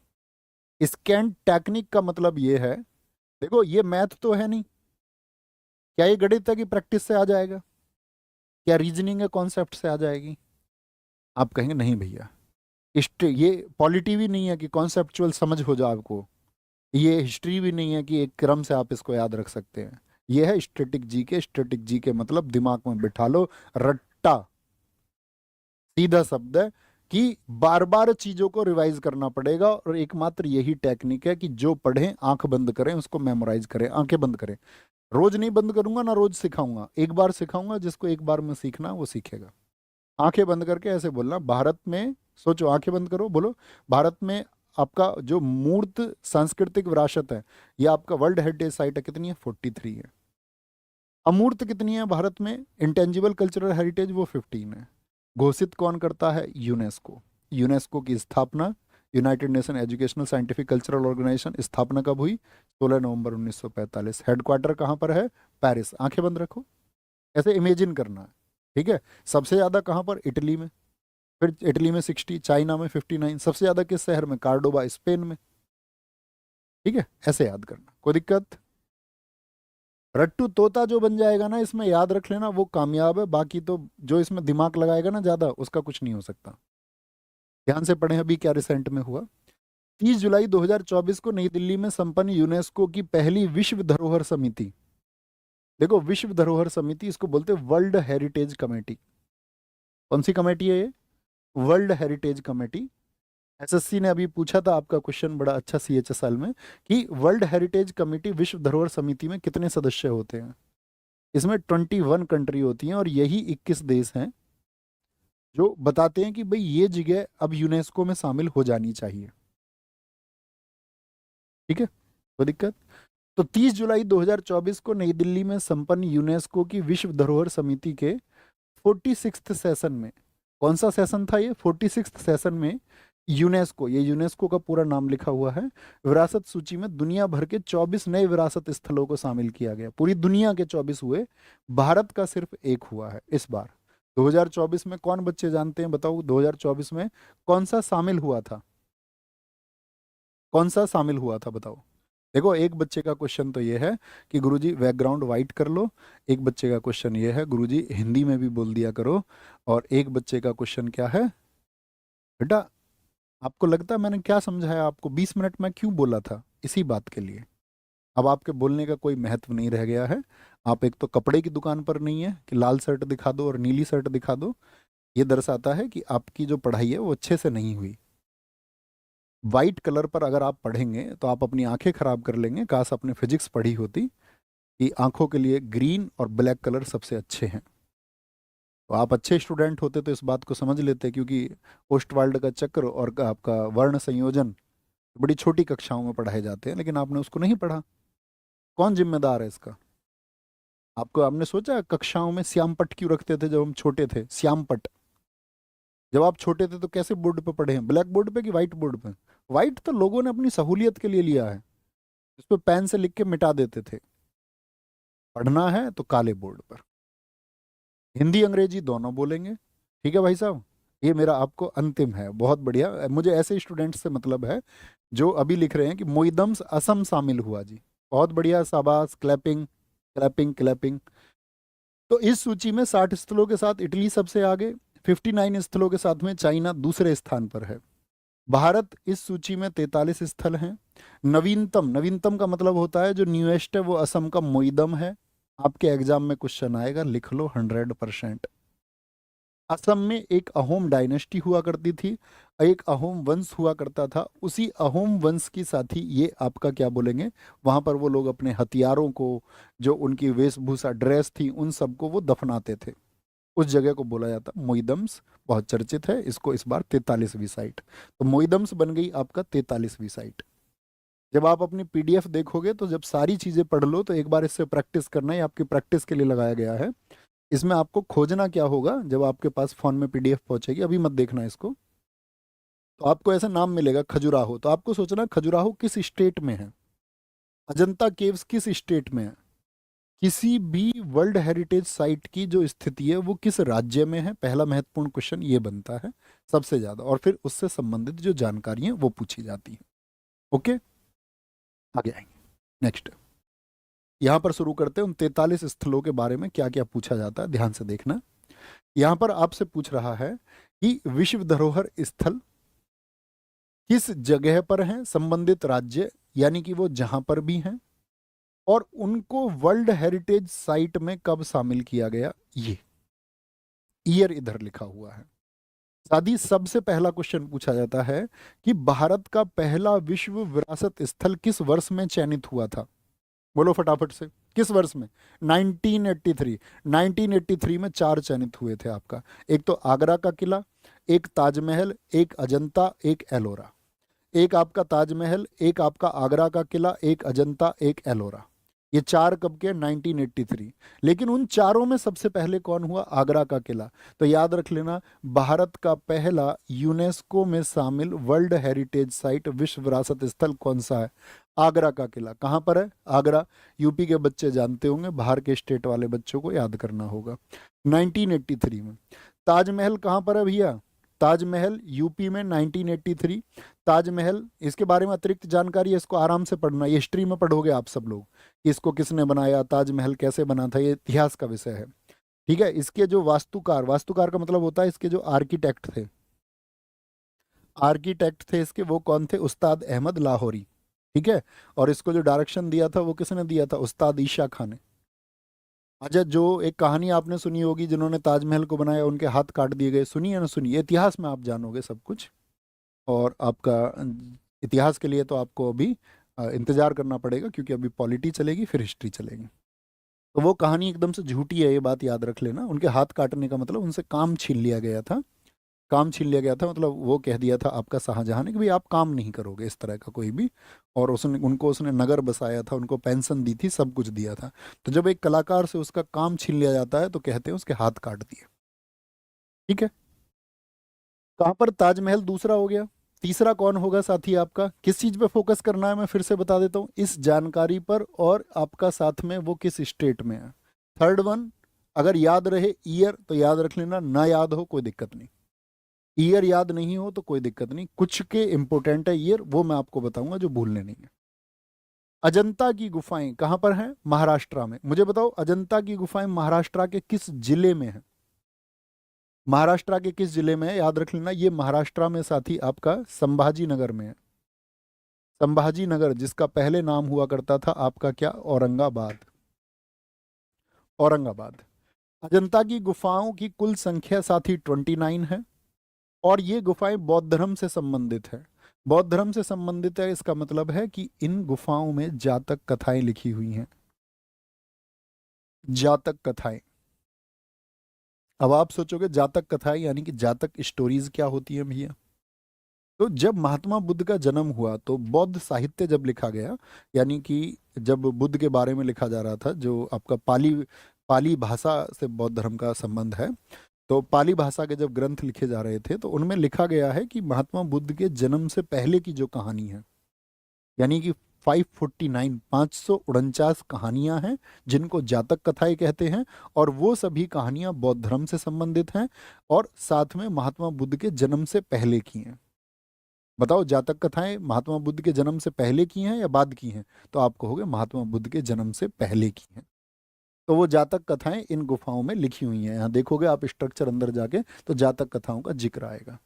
स्कैन टेक्निक का मतलब ये है, देखो ये मैथ तो है नहीं, क्या ये गणित की प्रैक्टिस से आ जाएगा? क्या रीजनिंग है कॉन्सेप्ट से आ जाएगी? आप कहेंगे नहीं भैया, ये पॉलिटी भी नहीं है कि कॉन्सेप्चुअल समझ हो जाए आपको, ये हिस्ट्री भी नहीं है कि एक क्रम से आप इसको याद रख सकते हैं। ये है स्टैटिक जीके। स्टैटिक जीके मतलब दिमाग में बिठा लो, रट्टा, सीधा शब्द है कि बार बार चीजों को रिवाइज करना पड़ेगा, और एकमात्र यही टेक्निक है कि जो पढ़ें आंख बंद करें, उसको मेमोराइज करें, आंखें बंद करें। रोज नहीं बंद करूंगा ना, रोज सिखाऊंगा, एक बार सिखाऊंगा, जिसको एक बार में सीखना वो सीखेगा। आंखें बंद करके ऐसे बोलना, भारत में, सोचो, आंखें बंद करो, बोलो, भारत में आपका जो मूर्त सांस्कृतिक विरासत है, ये आपका वर्ल्ड हेरिटेज साइट है, कितनी है? 43 है। अमूर्त कितनी है भारत में, इंटेंजिबल कल्चरल हेरिटेज, वो 15 है। घोषित कौन करता है? यूनेस्को। यूनेस्को की स्थापना, United Nation Educational Scientific Cultural Organization, स्थापना कब हुई? 16 नवंबर 1945। हेडक्वार्टर कहाँ पर है? पेरिस। आंखें बंद रखो, ऐसे इमेजिन करना है, ठीक है? सबसे ज्यादा कहाँ पर? इटली में, फिर इटली में 60, चाइना में 59, सबसे ज्यादा किस शहर में? कार्डोबा, स्पेन में। ठीक है, ऐसे याद करना, कोई दिक्कत? रट्टू तोता जो बन जाएगा ना इसमें, याद रख लेना, वो कामयाब है। बाकी तो जो इसमें दिमाग लगाएगा ना ज्यादा, उसका कुछ नहीं हो सकता। ध्यान से पढ़ें अभी क्या रिसेंट में हुआ। 30 जुलाई 2024 को नई दिल्ली में संपन्न यूनेस्को की पहली विश्व धरोहर समिति, देखो विश्व धरोहर समिति इसको बोलते हैं वर्ल्ड हेरिटेज कमेटी। कौन सी कमेटी है ये? World heritage committee. एसएससी ने अभी पूछा था आपका क्वेश्चन, बड़ा अच्छा CHSL में, कि वर्ल्ड हेरिटेज कमेटी, विश्व धरोहर समिति में कितने सदस्य होते हैं? इसमें 21 कंट्री होती हैं, और यही 21 देश हैं जो बताते हैं कि भाई ये जगह अब यूनेस्को में शामिल हो जानी चाहिए। ठीक है, कोई दिक्कत? तो 30 जुलाई 2024 को नई दिल्ली में संपन्न यूनेस्को की विश्व धरोहर समिति के 46th सेशन में, कौन सा सेशन था ये? 46th सेशन में यूनेस्को, ये यूनेस्को का पूरा नाम लिखा हुआ है, विरासत सूची में दुनिया भर के 24 नए विरासत स्थलों को शामिल किया गया। पूरी दुनिया के 24 हुए, भारत का सिर्फ एक हुआ है इस बार। 2024 में कौन बच्चे जानते हैं, बताओ 2024 में कौन सा शामिल हुआ था? कौन सा शामिल हुआ था बताओ? देखो, एक बच्चे का क्वेश्चन तो ये है कि गुरुजी बैकग्राउंड वाइट कर लो, एक बच्चे का क्वेश्चन ये है गुरुजी हिंदी में भी बोल दिया करो, और एक बच्चे का क्वेश्चन क्या है बेटा, आपको लगता है मैंने क्या समझाया आपको? 20 मिनट में क्यों बोला था? इसी बात के लिए। अब आपके बोलने का कोई महत्व नहीं रह गया है। आप एक तो कपड़े की दुकान पर नहीं है कि लाल शर्ट दिखा दो और नीली शर्ट दिखा दो, ये दर्शाता है कि आपकी जो पढ़ाई है वो अच्छे से नहीं हुई। वाइट कलर पर अगर आप पढ़ेंगे तो आप अपनी आंखें खराब कर लेंगे। काश आपने फिजिक्स पढ़ी होती कि आंखों के लिए ग्रीन और ब्लैक कलर सबसे अच्छे हैं। तो आप अच्छे स्टूडेंट होते तो इस बात को समझ लेते, क्योंकि ओस्टवाल्ड का चक्र और आपका वर्ण संयोजन बड़ी छोटी कक्षाओं में पढ़ाए जाते हैं, लेकिन आपने उसको नहीं पढ़ा। कौन जिम्मेदार है इसका? आपको, आपने सोचा कक्षाओं में श्यामपट क्यों रखते थे जब हम छोटे थे? श्यामपट जब आप छोटे थे तो कैसे बोर्ड पे पढ़े हैं? ब्लैक बोर्ड पे कि व्हाइट बोर्ड पे? व्हाइट तो लोगों ने अपनी सहूलियत के लिए लिया है, इस पे पेन से लिख के मिटा देते थे। पढ़ना है तो काले बोर्ड पर, हिंदी अंग्रेजी दोनों बोलेंगे। ठीक है भाई साहब, ये मेरा आपको अंतिम है। बहुत बढ़िया, मुझे ऐसे स्टूडेंट्स से मतलब है जो अभी लिख रहे हैं कि मोइदम्स असम शामिल हुआ जी। बहुत बढ़िया, शाबाश, क्लैपिंग क्लैपिंग क्लैपिंग। तो इस सूची में 60 स्थलों के साथ इटली सबसे आगे, 59 स्थलों के साथ में चाइना दूसरे स्थान पर है। भारत इस सूची में 43 स्थल हैं। नवीनतम, नवीनतम का मतलब होता है जो न्यूएस्ट है, वो असम का मोइदम है। आपके एग्जाम में क्वेश्चन आएगा, लिख लो 100%। असम में एक अहोम डायनेस्टी हुआ करती थी, एक अहोम वंश हुआ करता था। उसी अहोम वंश की साथी ये आपका क्या बोलेंगे, वहां पर वो लोग अपने हथियारों को, जो उनकी वेशभूषा ड्रेस थी, उन सबको वो दफनाते थे। उस जगह को बोला जाता मोइदम्स। बहुत चर्चित है, इसको इस बार 43वीं साइट। तो मोइदम्स बन गई आपका 43वीं साइट। जब आप अपनी पीडीएफ देखोगे तो जब सारी चीजें पढ़ लो तो एक बार इससे प्रैक्टिस करना, ये आपकी प्रैक्टिस के लिए लगाया गया है। इसमें आपको खोजना क्या होगा, जब आपके पास फोन में पीडीएफ पहुंचेगी, अभी मत देखना इसको, तो आपको ऐसा नाम मिलेगा खजुराहो। तो आपको सोचना खजुराहो किस स्टेट में है, अजंता केव्स किस स्टेट में है, किसी भी वर्ल्ड हेरिटेज साइट की जो स्थिति है वो किस राज्य में है। पहला महत्वपूर्ण क्वेश्चन ये बनता है सबसे ज्यादा, और फिर उससे संबंधित जो जानकारी है वो पूछी जाती है। ओके, आगे आएंगे। नेक्स्ट, यहां पर शुरू करते हैं उन 43 स्थलों के बारे में क्या क्या पूछा जाता है, ध्यान से देखना। यहां पर आपसे पूछ रहा है कि विश्व धरोहर स्थल किस जगह पर हैं, संबंधित राज्य यानी कि वो जहां पर भी हैं, और उनको वर्ल्ड हेरिटेज साइट में कब शामिल किया गया। ये ईयर इधर लिखा हुआ है। साथ ही सबसे पहला क्वेश्चन पूछा जाता है कि भारत का पहला विश्व विरासत स्थल किस वर्ष में चयनित हुआ था। बोलो फटाफट से, किस वर्ष में? 1983। 1983 में 4 चयनित हुए थे आपका। एक तो आगरा का किला, एक ताजमहल, एक अजंता, एक एलोरा। एक आपका ताजमहल, एक आपका आगरा का किला, एक अजंता, एक एलोरा। ये 4 कब के? 1983। लेकिन उन चारों में सबसे पहले कौन हुआ? आगरा का किला। तो याद रख लेना, भारत का पहला यूनेस्को में शामिल वर्ल्ड हेरिटेज साइट, विश्व विरासत स्थल कौन सा है? आगरा का किला। कहाँ पर है? आगरा। यूपी के बच्चे जानते होंगे, बाहर के स्टेट वाले बच्चों को याद करना होगा। 1983 में। ताजमहल कहाँ पर है भैया? ताजमहल यूपी में 1983। ताजमहल, इसके बारे में अतिरिक्त जानकारी है, इसको आराम से पढ़ना, ये हिस्ट्री में पढ़ोगे आप सब लोग, इसको किसने बनाया, ताजमहल कैसे बना था, ये इतिहास का विषय है। ठीक है, इसके जो वास्तुकार, वास्तुकार का मतलब होता है इसके जो आर्किटेक्ट थे, आर्किटेक्ट थे इसके, वो कौन थे? उस्ताद अहमद लाहौरी। ठीक है, और इसको जो डायरेक्शन दिया था वो किसने दिया था? उस्ताद ईशा खान ने। अच्छा, जो एक कहानी आपने सुनी होगी, जिन्होंने ताजमहल को बनाया उनके हाथ काट दिए गए, सुनी है ना? सुनी। इतिहास में आप जानोगे सब कुछ, और आपका इतिहास के लिए तो आपको अभी इंतजार करना पड़ेगा, क्योंकि अभी पॉलिटी चलेगी फिर हिस्ट्री चलेगी। तो वो कहानी एकदम से झूठी है, ये बात याद रख लेना। उनके हाथ काटने का मतलब उनसे काम छीन लिया गया था, काम छीन लिया गया था, मतलब वो कह दिया था आपका शाहजहां ने कि भाई आप काम नहीं करोगे इस तरह का कोई भी, और उसने नगर बसाया था, उनको पेंशन दी थी, सब कुछ दिया था। तो जब एक कलाकार से उसका काम छीन लिया जाता है तो कहते हैं उसके हाथ काट दिए। ठीक है, कहाँ पर ताजमहल दूसरा हो गया। तीसरा कौन होगा साथी आपका, किस चीज पे फोकस करना है मैं फिर से बता देता हूँ, इस जानकारी पर, और आपका साथ में वो किस स्टेट में है। थर्ड वन, अगर याद रहे ईयर तो याद रख लेना, ना याद हो कोई दिक्कत नहीं। ईयर याद नहीं हो तो कोई दिक्कत नहीं, कुछ के इंपॉर्टेंट है ईयर, वो मैं आपको बताऊंगा जो भूलने नहीं है। अजंता की गुफाएं कहाँ पर हैं, महाराष्ट्र में। मुझे बताओ अजंता की गुफाएं महाराष्ट्र के किस जिले में है, महाराष्ट्र के किस जिले में है, याद रख लेना। ये महाराष्ट्र में साथी आपका संभाजी नगर में है। संभाजी नगर, जिसका पहले नाम हुआ करता था आपका क्या, औरंगाबाद। औरंगाबाद। अजंता की गुफाओं की कुल संख्या साथी 29 है, और ये गुफाएं बौद्ध धर्म से संबंधित है। बौद्ध धर्म से संबंधित है, इसका मतलब है कि इन गुफाओं में जातक कथाएं लिखी हुई हैं। जातक कथाएं। अब आप सोचोगे जातक कथाएं यानी कि जातक स्टोरीज क्या होती है भैया। तो जब महात्मा बुद्ध का जन्म हुआ तो बौद्ध साहित्य जब लिखा गया, यानी कि जब बुद्ध के बारे में लिखा जा रहा था, जो आपका पाली पाली भाषा से बौद्ध धर्म का संबंध है, तो पाली भाषा के जब ग्रंथ लिखे जा रहे थे तो उनमें लिखा गया है कि महात्मा बुद्ध के जन्म से पहले की जो कहानी है, यानी कि 549 549 कहानियां हैं जिनको जातक कथाएं कहते हैं, और वो सभी कहानियां बौद्ध धर्म से संबंधित हैं और साथ में महात्मा बुद्ध के जन्म से पहले की हैं। बताओ जातक कथाएं महात्मा बुद्ध के जन्म से पहले की हैं या बाद की हैं, तो आप कहोगे महात्मा बुद्ध के जन्म से पहले की हैं। तो वो जातक कथाएं इन गुफाओं में लिखी हुई हैं। यहाँ देखोगे आप स्ट्रक्चर अंदर जाके तो जातक कथाओं का जिक्र आएगा।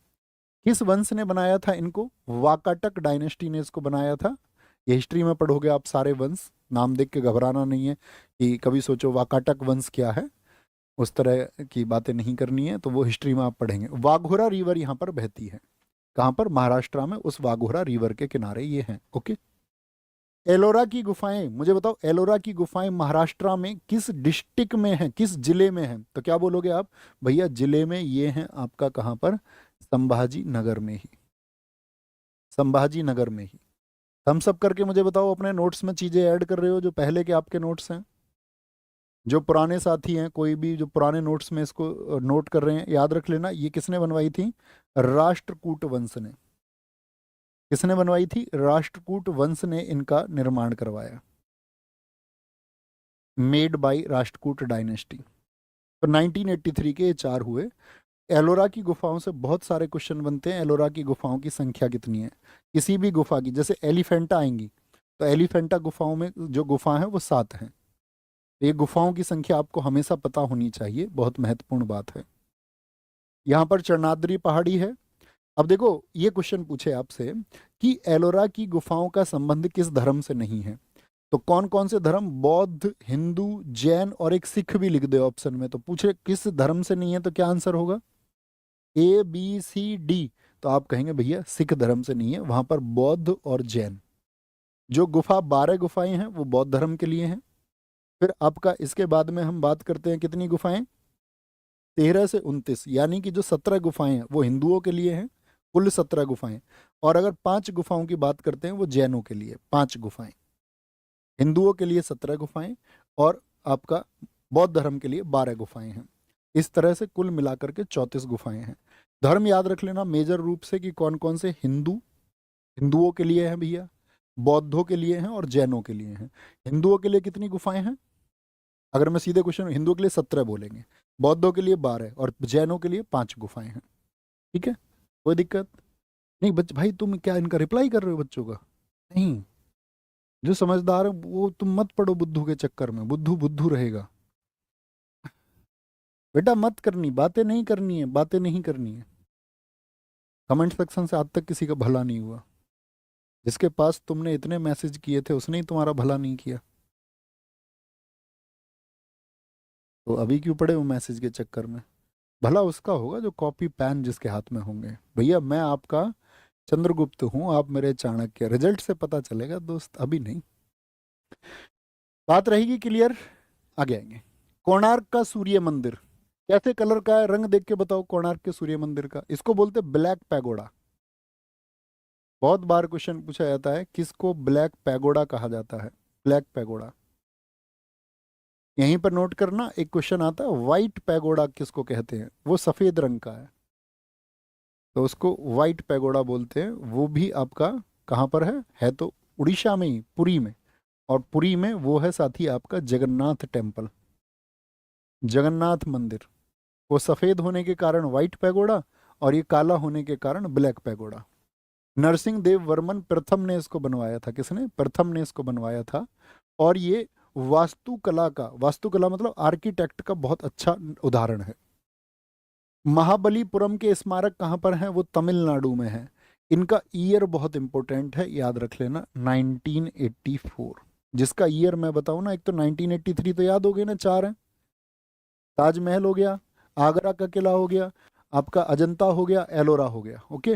किस वंश ने बनाया था इनको, वाकाटक डायनेस्टी ने इसको बनाया था। ये हिस्ट्री में पढ़ोगे आप सारे वंश, नाम देख के घबराना नहीं है कि कभी सोचो वाकाटक वंश क्या है, उस तरह की बातें नहीं करनी है, तो वो हिस्ट्री में आप पढ़ेंगे। वाघोरा रिवर यहाँ पर बहती है, कहाँ पर, महाराष्ट्र में, उस वाघोरा रिवर के किनारे ये हैं। ओके, एलोरा की गुफाएं, मुझे बताओ एलोरा की गुफाएं महाराष्ट्र में किस डिस्ट्रिक्ट में है, किस जिले में है, तो क्या बोलोगे आप, भैया जिले में ये हैं आपका, कहाँ पर, संभाजी नगर में ही, संभाजी नगर में ही। हम सब करके मुझे बताओ अपने नोट्स में चीजें ऐड कर रहे हो जो पहले के आपके नोट्स हैं, जो पुराने साथी हैं, कोई भी जो पुराने नोट्स में इसको नोट कर रहे हैं, याद रख लेना ये किसने बनवाई थी, राष्ट्रकूट वंश ने। किसने बनवाई थी, राष्ट्रकूट वंश ने इनका निर्माण करवाया, मेड बाय राष्ट्रकूट डायनेस्टी। तो 1983 के ये 4 हुए। एलोरा की गुफाओं से बहुत सारे क्वेश्चन बनते हैं। एलोरा की गुफाओं की संख्या कितनी है, किसी भी गुफा की, जैसे एलिफेंटा आएंगी तो एलिफेंटा गुफाओं में जो गुफा है वो 7 हैं। ये गुफाओं की संख्या आपको हमेशा पता होनी चाहिए, बहुत महत्वपूर्ण बात है। यहाँ पर चरनाद्री पहाड़ी है। अब देखो ये क्वेश्चन पूछे आपसे कि एलोरा की गुफाओं का संबंध किस धर्म से नहीं है, तो कौन कौन से धर्म, बौद्ध, हिंदू, जैन और एक सिख भी लिख दे ऑप्शन में, तो पूछे किस धर्म से नहीं है तो क्या आंसर होगा, ABCD, तो आप कहेंगे भैया सिख धर्म से नहीं है, वहां पर बौद्ध और जैन। जो गुफा 12 गुफाएं हैं वो बौद्ध धर्म के लिए हैं। फिर आपका इसके बाद में हम बात करते हैं कितनी गुफाएं, 13 से 29, यानी कि जो 17 गुफाएं हैं वो हिंदुओं के लिए हैं, कुल 17 गुफाएं। और अगर 5 गुफाओं की बात करते हैं वो जैनों के लिए 5 गुफाएं, हिंदुओं के लिए 17 गुफाएं, और आपका बौद्ध धर्म के लिए 12 गुफाएं हैं। इस तरह से कुल मिलाकर के 34 गुफाएं हैं। धर्म याद रख लेना मेजर रूप से कि कौन कौन से, हिंदुओं के लिए हैं भैया, बौद्धों के लिए हैं और जैनों के लिए हैं। हिंदुओं के लिए कितनी गुफाएं हैं, अगर मैं सीधे क्वेश्चन, हिंदुओं के लिए 17 बोलेंगे, बौद्धों के लिए 12 और जैनों के लिए 5 गुफाएं हैं। ठीक है, कोई दिक्कत नहीं। भाई तुम क्या इनका रिप्लाई कर रहे हो बच्चों का, नहीं, जो समझदार है वो तुम मत पढ़ो बुद्धू के चक्कर में, बुद्धू बुद्धू रहेगा। बेटा मत करनी, बातें नहीं करनी है, बातें नहीं करनी है। कमेंट सेक्शन से आज तक किसी का भला नहीं हुआ, जिसके पास तुमने इतने मैसेज किए थे उसने ही तुम्हारा भला नहीं किया, तो अभी क्यों पड़े हो मैसेज के चक्कर में। भला उसका होगा जो कॉपी पेन जिसके हाथ में होंगे। भैया मैं आपका चंद्रगुप्त हूं, आप मेरे चाणक्य, रिजल्ट से पता चलेगा दोस्त, अभी नहीं। बात रहेगी क्लियर, आगे आएंगे। कोणार्क का सूर्य मंदिर, कैसे कलर का है, रंग देख के बताओ कोणार्क के सूर्य मंदिर का। इसको बोलते ब्लैक पैगोडा। बहुत बार क्वेश्चन पूछा जाता है किसको ब्लैक पैगोडा कहा जाता है, ब्लैक पैगोडा। यहीं पर नोट करना, एक क्वेश्चन आता है व्हाइट पैगोडा किसको कहते हैं, वो सफेद रंग का है, तो उसको व्हाइट पैगोडा बोलते हैं। वो भी आपका कहाँ पर है तो उड़ीसा में ही, पुरी में। और पुरी में वो है साथी आपका जगन्नाथ टेम्पल, जगन्नाथ मंदिर। वो सफेद होने के कारण व्हाइट पैगोडा, और ये काला होने के कारण ब्लैक पैगोडा। नरसिंह देव वर्मन प्रथम ने इसको बनवाया था। किसने? प्रथम ने इसको बनवाया था। और ये वास्तुकला का, वास्तुकला मतलब आर्किटेक्ट का बहुत अच्छा उदाहरण है। महाबलीपुरम के स्मारक कहाँ पर हैं? वो तमिलनाडु में है। इनका ईयर बहुत इंपॉर्टेंट है, याद रख लेना, 1984। जिसका ईयर मैं बताऊं ना, एक तो 1983 तो याद हो गए ना, 4 है। ताजमहल हो गया, आगरा का किला हो गया, आपका अजंता हो गया, एलोरा हो गया। ओके।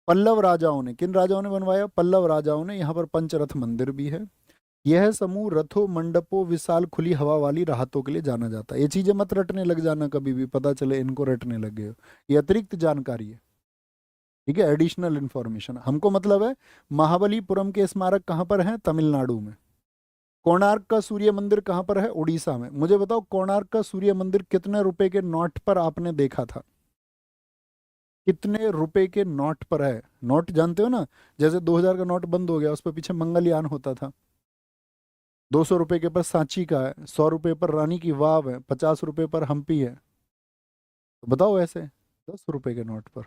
पल्लव राजाओं ने, किन राजाओं ने बनवाया? पल्लव राजाओं ने। यहाँ पर पंचरथ मंदिर भी है। यह समूह रथों, मंडपों, विशाल खुली हवा वाली राहतों के लिए जाना जाता है। ये चीजें मत रटने लग जाना कभी भी, पता चले इनको रटने लग गए हो। ये अतिरिक्त जानकारी है, ठीक है, एडिशनल इंफॉर्मेशन। हमको मतलब है महाबलीपुरम के स्मारक कहाँ पर हैं? तमिलनाडु में। कोणार्क का सूर्य मंदिर कहाँ पर है? उड़ीसा में। मुझे बताओ कोणार्क का सूर्य मंदिर कितने रुपए के नोट पर आपने देखा था? कितने रुपए के नोट पर है? नोट जानते हो ना, जैसे 2000 का नोट बंद हो गया, उस पर पीछे मंगलयान होता था। 200 रुपए के पर सांची का है, 100 रुपए पर रानी की वाव है, 50 रुपए पर हम्पी है। तो बताओ ऐसे 10 रुपए के नोट पर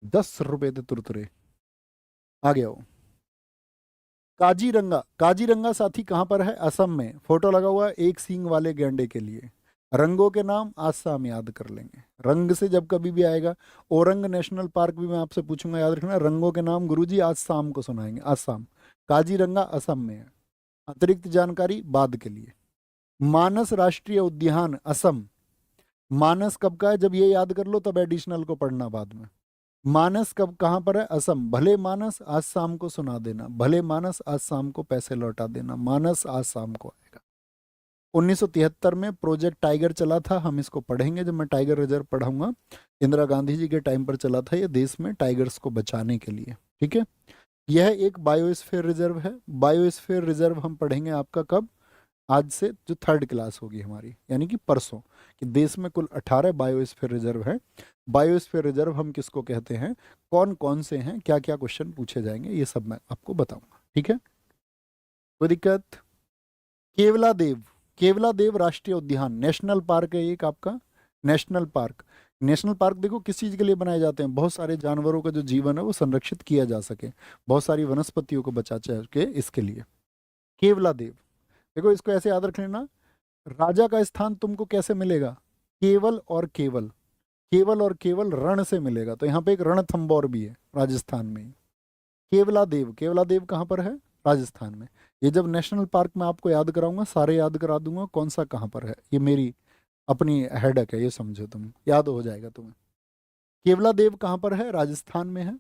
10 रुपए थे तुरतुरे। आ गया वो। काजीरंगा, काजीरंगा साथी कहाँ पर है? असम में। फोटो लगा हुआ है एक सींग वाले गैंडे के लिए। रंगों के नाम आसाम याद कर लेंगे, रंग से जब कभी भी आएगा। औरंग नेशनल पार्क भी मैं आपसे पूछूंगा, याद रखना। रंगों के नाम गुरुजी आज शाम को सुनाएंगे। आसाम, काजीरंगा असम में है। अतिरिक्त जानकारी बाद के लिए। मानस राष्ट्रीय उद्यान असम। मानस कब का है? जब ये याद कर लो तब एडिशनल को पढ़ना बाद में। मानस कब कहाँ पर है? असम। भले मानस आज शाम को सुना देना, भले मानस आज शाम को पैसे लौटा देना, मानस आज शाम को आएगा। 1973 में प्रोजेक्ट टाइगर चला था, हम इसको पढ़ेंगे जब मैं टाइगर रिजर्व पढ़ाऊंगा। इंदिरा गांधी जी के टाइम पर चला था ये, देश में टाइगर्स को बचाने के लिए, ठीक है। यह एक बायोस्फीयर रिजर्व है। बायोस्फीयर रिजर्व हम पढ़ेंगे आपका कब? आज से जो 3rd क्लास होगी हमारी, यानी कि परसों, कि देश में कुल 18 बायोस्फीयर रिजर्व है। बायोस्फीयर रिजर्व हम किसको कहते हैं, कौन कौन से हैं, क्या क्या क्वेश्चन पूछे जाएंगे, ये सब मैं आपको बताऊंगा, ठीक है। कोई दिक्कत? केवला देव, केवला देव राष्ट्रीय उद्यान, नेशनल पार्क है एक आपका। नेशनल पार्क, नेशनल पार्क देखो किस चीज़ के लिए बनाए जाते हैं? बहुत सारे जानवरों का जो जीवन है वो संरक्षित किया जा सके, बहुत सारी वनस्पतियों को बचा सके, इसके लिए केवला देव। देखो इसको ऐसे याद रख लेना, राजा का स्थान तुमको कैसे मिलेगा? केवल और केवल, केवल और केवल रण से मिलेगा। तो यहाँ पे एक रणथंबोर भी है राजस्थान में। केवला देव, केवला देव कहाँ पर है? राजस्थान में। ये जब नेशनल पार्क में आपको याद कराऊंगा, सारे याद करा दूंगा कौन सा कहाँ पर है। ये मेरी अपनी हेडक है, ये समझो तुम, याद हो जाएगा तुम्हें। केवला देव कहाँ पर है? राजस्थान में है।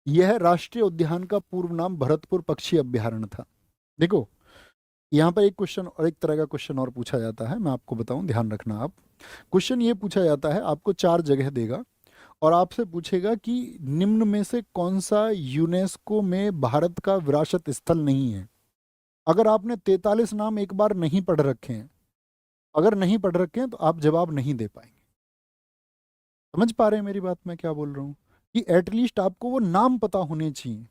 यह राष्ट्रीय उद्यान का पूर्व नाम भरतपुर पक्षी अभ्यारण्य था। देखो यहाँ पर एक क्वेश्चन और एक तरह का क्वेश्चन और पूछा जाता है, मैं आपको बताऊं, ध्यान रखना आप। क्वेश्चन ये पूछा जाता है, आपको 4 जगह देगा और आपसे पूछेगा कि निम्न में से कौन सा यूनेस्को में भारत का विरासत स्थल नहीं है। अगर आपने 43 नाम एक बार नहीं पढ़ रखे हैं, अगर नहीं पढ़ रखे हैं तो आप जवाब नहीं दे पाएंगे। समझ पा रहे हैं मेरी बात, मैं क्या बोल रहा हूँ? कि एटलीस्ट आपको वो नाम पता होने चाहिए।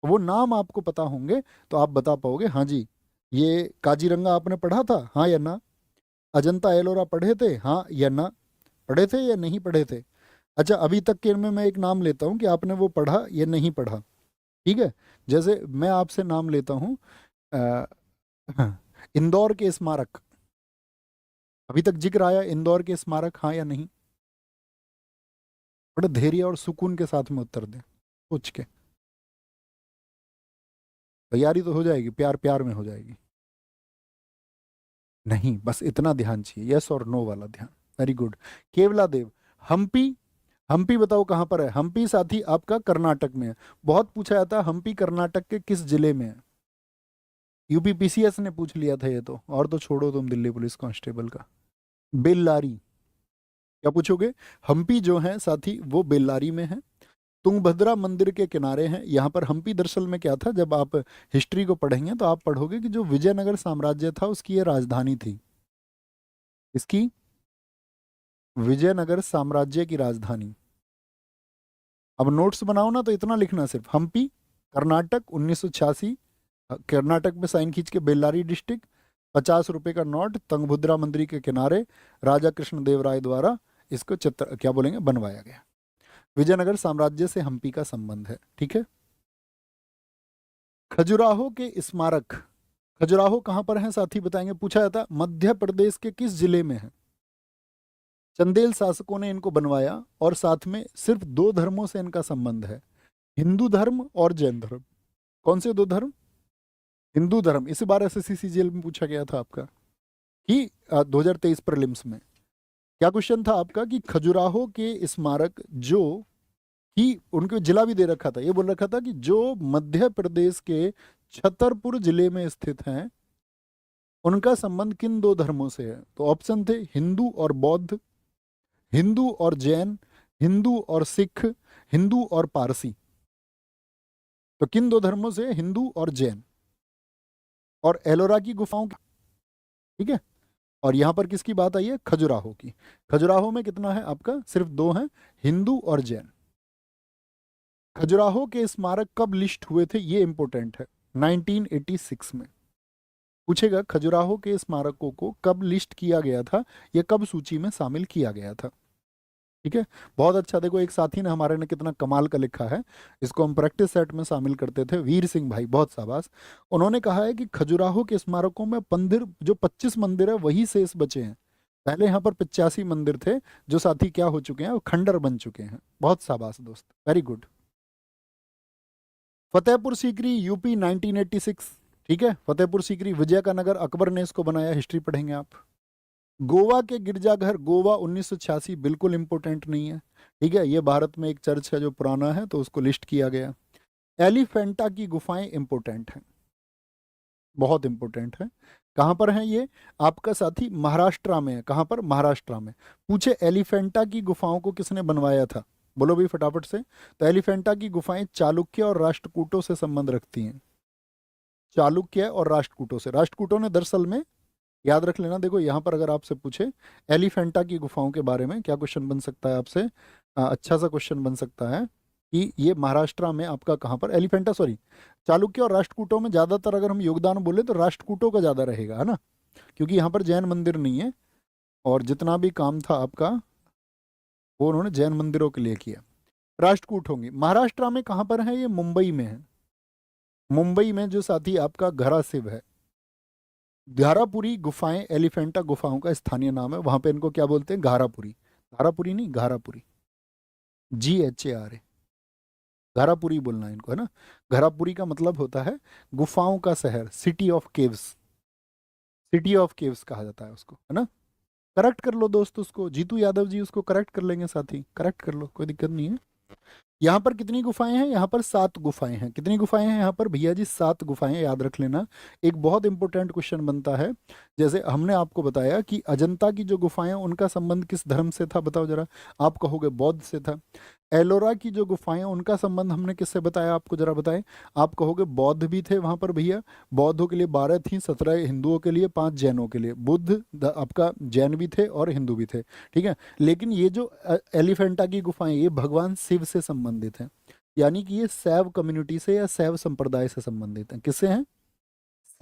वो नाम आपको पता होंगे तो आप बता पाओगे, हाँ जी ये काजीरंगा आपने पढ़ा था, हाँ या ना। अजंता एलोरा पढ़े थे, हाँ या ना। पढ़े थे या नहीं पढ़े थे? अच्छा अभी तक के में मैं एक नाम लेता हूँ कि आपने वो पढ़ा या नहीं पढ़ा, ठीक है। जैसे मैं आपसे नाम लेता हूँ इंदौर के स्मारक, अभी तक जिक्र आया इंदौर के स्मारक, हाँ या नहीं? बड़े धैर्य और सुकून के साथ में उत्तर दें, सोच के। तैयारी तो हो जाएगी, प्यार प्यार में हो जाएगी। नहीं, बस इतना ध्यान चाहिए, यस और नो वाला ध्यान। Very good. Keoladeo. Hampi, Hampi बताओ कहाँ पर है? हम्पी साथी आपका कर्नाटक में है। बहुत पूछा जाता है हम्पी कर्नाटक के किस जिले में है। यूपी पीसीएस ने पूछ लिया था ये तो, और तो छोड़ो तुम दिल्ली पुलिस कांस्टेबल का। बेल्लारी। क्या पूछोगे? हम्पी जो है साथी वो बेल्लारी में है, तुंगभद्रा मंदिर के किनारे हैं। यहाँ पर हम्पी दरअसल में क्या था, जब आप हिस्ट्री को पढ़ेंगे तो आप पढ़ोगे कि जो विजयनगर साम्राज्य था उसकी ये राजधानी थी। इसकी विजयनगर साम्राज्य की राजधानी। अब नोट्स बनाओ ना तो इतना लिखना सिर्फ, हम्पी कर्नाटक 1986, कर्नाटक में साइन खींच के बेल्लारी डिस्ट्रिक्ट, 50 रुपए का नोट, तुंगभद्रा मंदिर के किनारे, राजा कृष्ण देव राय द्वारा इसको चित्र क्या बोलेंगे बनवाया गया। विजयनगर साम्राज्य से हम्पी का संबंध है, ठीक है। खजुराहो के स्मारक, खजुराहो कहाँ पर है साथी बताएंगे, पूछा जाता मध्य प्रदेश के किस जिले में है। चंदेल शासकों ने इनको बनवाया और साथ में सिर्फ दो धर्मों से इनका संबंध है, हिंदू धर्म और जैन धर्म। कौन से दो धर्म? हिंदू धर्म। इसी बार एसएससी सीजीएल में पूछा गया था आपका कि 2023 प्रीलिम्स में क्या क्वेश्चन था आपका कि खजुराहो के स्मारक जो कि उनको जिला भी दे रखा था, ये बोल रखा था कि जो मध्य प्रदेश के छतरपुर जिले में स्थित हैं उनका संबंध किन दो धर्मों से है। तो ऑप्शन थे हिंदू और बौद्ध, हिंदू और जैन, हिंदू और सिख, हिंदू और पारसी। तो किन दो धर्मों से? हिंदू और जैन। और एलोरा की गुफाओं की, ठीक है। और यहां पर किसकी बात आई है? खजुराहो की। खजुराहो में कितना है आपका? सिर्फ दो हैं, हिंदू और जैन। खजुराहो के स्मारक कब लिस्ट हुए थे ये इंपॉर्टेंट है, 1986 में। पूछेगा खजुराहो के स्मारकों को कब लिस्ट किया गया था, ये कब सूची में शामिल किया गया था, ठीक है। बहुत अच्छा, देखो एक साथी ने हमारे ने कितना कमाल का लिखा है, इसको हम प्रैक्टिस सेट में शामिल करते थे, वीर सिंह भाई, बहुत शाबाश। उन्होंने कहा है कि खजुराहो के स्मारकों में मंदिर जो 25 मंदिर है वही शेष बचे हैं। पहले यहाँ पर 85 मंदिर थे जो साथी क्या हो चुके हैं, वो खंडर बन चुके हैं। बहुत शाबाश दोस्त, very good. Fatehpur Sikri UP 1986, ठीक है। फतेहपुर सीकरी विजय का नगर, अकबर ने इसको बनाया, हिस्ट्री पढ़ेंगे आप। गोवा के गिरजाघर, गोवा 1986, बिल्कुल इंपॉर्टेंट नहीं है, ठीक है। ये भारत में एक चर्च है जो पुराना है तो उसको लिस्ट किया गया। एलिफेंटा की गुफाएं इंपॉर्टेंट हैं, बहुत इंपॉर्टेंट है। कहाँ पर है ये आपका साथी? महाराष्ट्र में है। कहाँ पर? महाराष्ट्र में। पूछे एलिफेंटा की गुफाओं को किसने बनवाया था, बोलो भी फटाफट से। तो एलिफेंटा की गुफाएं चालुक्य और राष्ट्रकूटों से संबंध रखती हैं, चालुक्य और राष्ट्रकूटों से। राष्ट्रकूटों ने दरअसल में, याद रख लेना, देखो यहाँ पर अगर आपसे पूछे एलिफेंटा की गुफाओं के बारे में क्या क्वेश्चन बन सकता है आपसे, अच्छा सा क्वेश्चन बन सकता है कि ये महाराष्ट्र में आपका कहाँ पर एलिफेंटा, सॉरी, चालुक्य और राष्ट्रकूटों में ज्यादातर अगर हम योगदान बोले तो राष्ट्रकूटों का ज्यादा रहेगा, है ना, क्योंकि यहाँ पर जैन मंदिर नहीं है और जितना भी काम था आपका वो उन्होंने जैन मंदिरों के लिए किया। राष्ट्रकूट होंगे। महाराष्ट्र में कहाँ पर है? ये मुंबई में है। मुंबई में जो साथी आपका घरा शिव है, घारापुरी गुफाएं एलिफेंटा गुफाओं का स्थानीय नाम है, वहां पे इनको क्या बोलते हैं? घारापुरी। घारापुरी नहीं, घारापुरी, GHARA, घारापुरी बोलना है इनको, है ना। घारापुरी का मतलब होता है गुफाओं का शहर, city of caves, city of caves कहा जाता है उसको, है ना। करेक्ट कर लो दोस्त उसको, जीतू यादव जी उसको करेक्ट कर लेंगे साथी, करेक्ट कर लो, कोई दिक्कत नहीं है। यहाँ पर कितनी गुफाएं हैं? यहाँ पर 7 गुफाएं हैं। कितनी गुफाएं हैं यहाँ पर भैया जी? 7 गुफाएं, याद रख लेना। एक बहुत इंपॉर्टेंट क्वेश्चन बनता है, जैसे हमने आपको बताया कि अजंता की जो गुफाएं हैं उनका संबंध किस धर्म से था, बताओ जरा। आप कहोगे बौद्ध से था। एलोरा की जो गुफाएं हैं उनका संबंध हमने किससे बताया आपको, जरा बताएं। आप कहोगे बौद्ध भी थे वहां पर भैया, बौद्धों के लिए 12 थी, 17 हिंदुओं के लिए, 5 जैनों के लिए। आपका जैन भी थे और हिंदू भी थे, ठीक है। लेकिन ये जो एलिफेंटा की गुफाएं, ये भगवान शिव से संबंधित हैं, यानी कि ये शैव कम्युनिटी से या शैव संप्रदाय से संबंधित हैं। किससे हैं?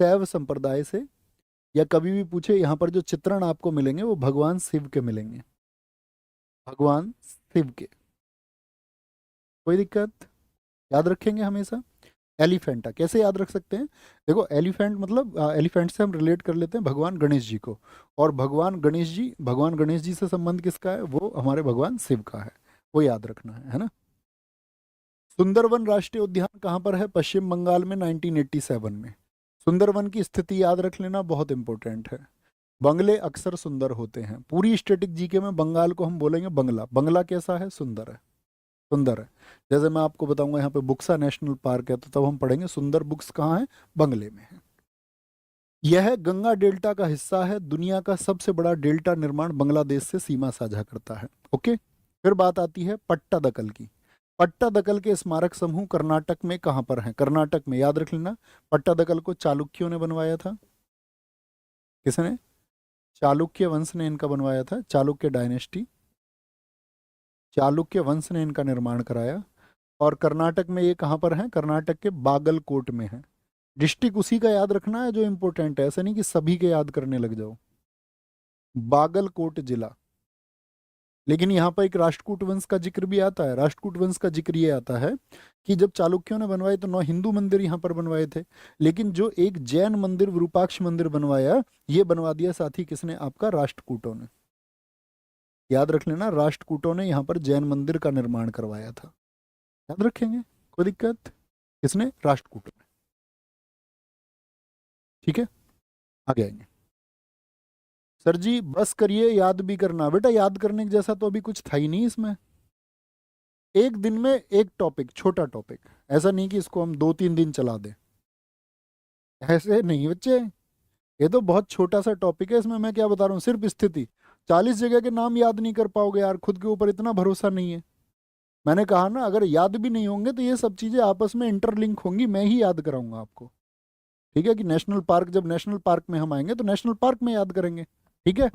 शैव संप्रदाय से। या कभी भी पूछे, यहाँ पर जो चित्रण आपको मिलेंगे वो भगवान शिव के मिलेंगे, भगवान शिव के। कोई दिक्कत? याद रखेंगे हमेशा। एलिफेंटा कैसे याद रख सकते हैं? देखो एलिफेंट मतलब एलिफेंट से हम रिलेट कर लेते हैं भगवान गणेश जी को, और भगवान गणेश जी से संबंध किसका है? वो हमारे भगवान शिव का है, वो याद रखना है ना। सुंदरवन राष्ट्रीय उद्यान कहाँ पर है? पश्चिम बंगाल में, 1987 में। सुंदरवन की स्थिति याद रख लेना, बहुत इंपॉर्टेंट है। बंगले अक्सर सुंदर होते हैं। पूरी स्टैटिक जीके में बंगाल को हम बोलेंगे बंगला। बंगला कैसा है? सुंदर है, सुंदर है। जैसे मैं आपको बताऊंगा यहाँ पे बुक्सा नेशनल पार्क है, तो तब हम पढ़ेंगे सुंदर बुक्स कहाँ है? बंगले में है। यह गंगा डेल्टा का हिस्सा है। दुनिया का सबसे बड़ा डेल्टा निर्माण बांग्लादेश से सीमा साझा करता है। ओके, फिर बात आती है पट्टादकल की। पट्टादकल के स्मारक समूह कर्नाटक में कहाँ पर हैं? कर्नाटक में, याद रख लेना। पट्टादकल को चालुक्यों ने बनवाया था। किसने? चालुक्य वंश ने इनका बनवाया था। चालुक्य डायनेस्टी, चालुक्य वंश ने इनका निर्माण कराया। और कर्नाटक में ये कहाँ पर है? कर्नाटक के बागलकोट में है। डिस्ट्रिक्ट उसी का याद रखना है जो इंपॉर्टेंट है, ऐसा नहीं कि सभी के याद करने लग जाओ। बागलकोट जिला। लेकिन यहाँ पर एक राष्ट्रकूट वंश का जिक्र भी आता है। राष्ट्रकूट वंश का जिक्र ये आता है कि जब चालुक्यों ने बनवाए तो 9 हिंदू मंदिर यहाँ पर बनवाए थे, लेकिन जो एक जैन मंदिर विरूपाक्ष मंदिर बनवाया, ये बनवा दिया साथी किसने? आपका राष्ट्रकूटों ने। याद रख लेना, राष्ट्रकूटों ने यहाँ पर जैन मंदिर का निर्माण करवाया था। याद रखेंगे, कोई दिक्कत? किसने? राष्ट्रकूटों ने। ठीक है, आगे आएंगे। सर जी बस करिए, याद भी करना। बेटा याद करने के जैसा तो अभी कुछ था ही नहीं इसमें। एक दिन में एक टॉपिक, छोटा टॉपिक, ऐसा नहीं कि इसको हम 2-3 दिन चला दें, ऐसे नहीं बच्चे। ये तो बहुत छोटा सा टॉपिक है। इसमें मैं क्या बता रहा हूँ, सिर्फ स्थिति। 40 जगह के नाम याद नहीं कर पाओगे यार, खुद के ऊपर इतना भरोसा नहीं है। मैंने कहा ना, अगर याद भी नहीं होंगे तो ये सब चीजें आपस में इंटरलिंक होंगी, मैं ही याद कराऊंगा आपको। ठीक है, कि नेशनल पार्क, जब नेशनल पार्क में हम आएंगे तो नेशनल पार्क में याद करेंगे। ठीक है,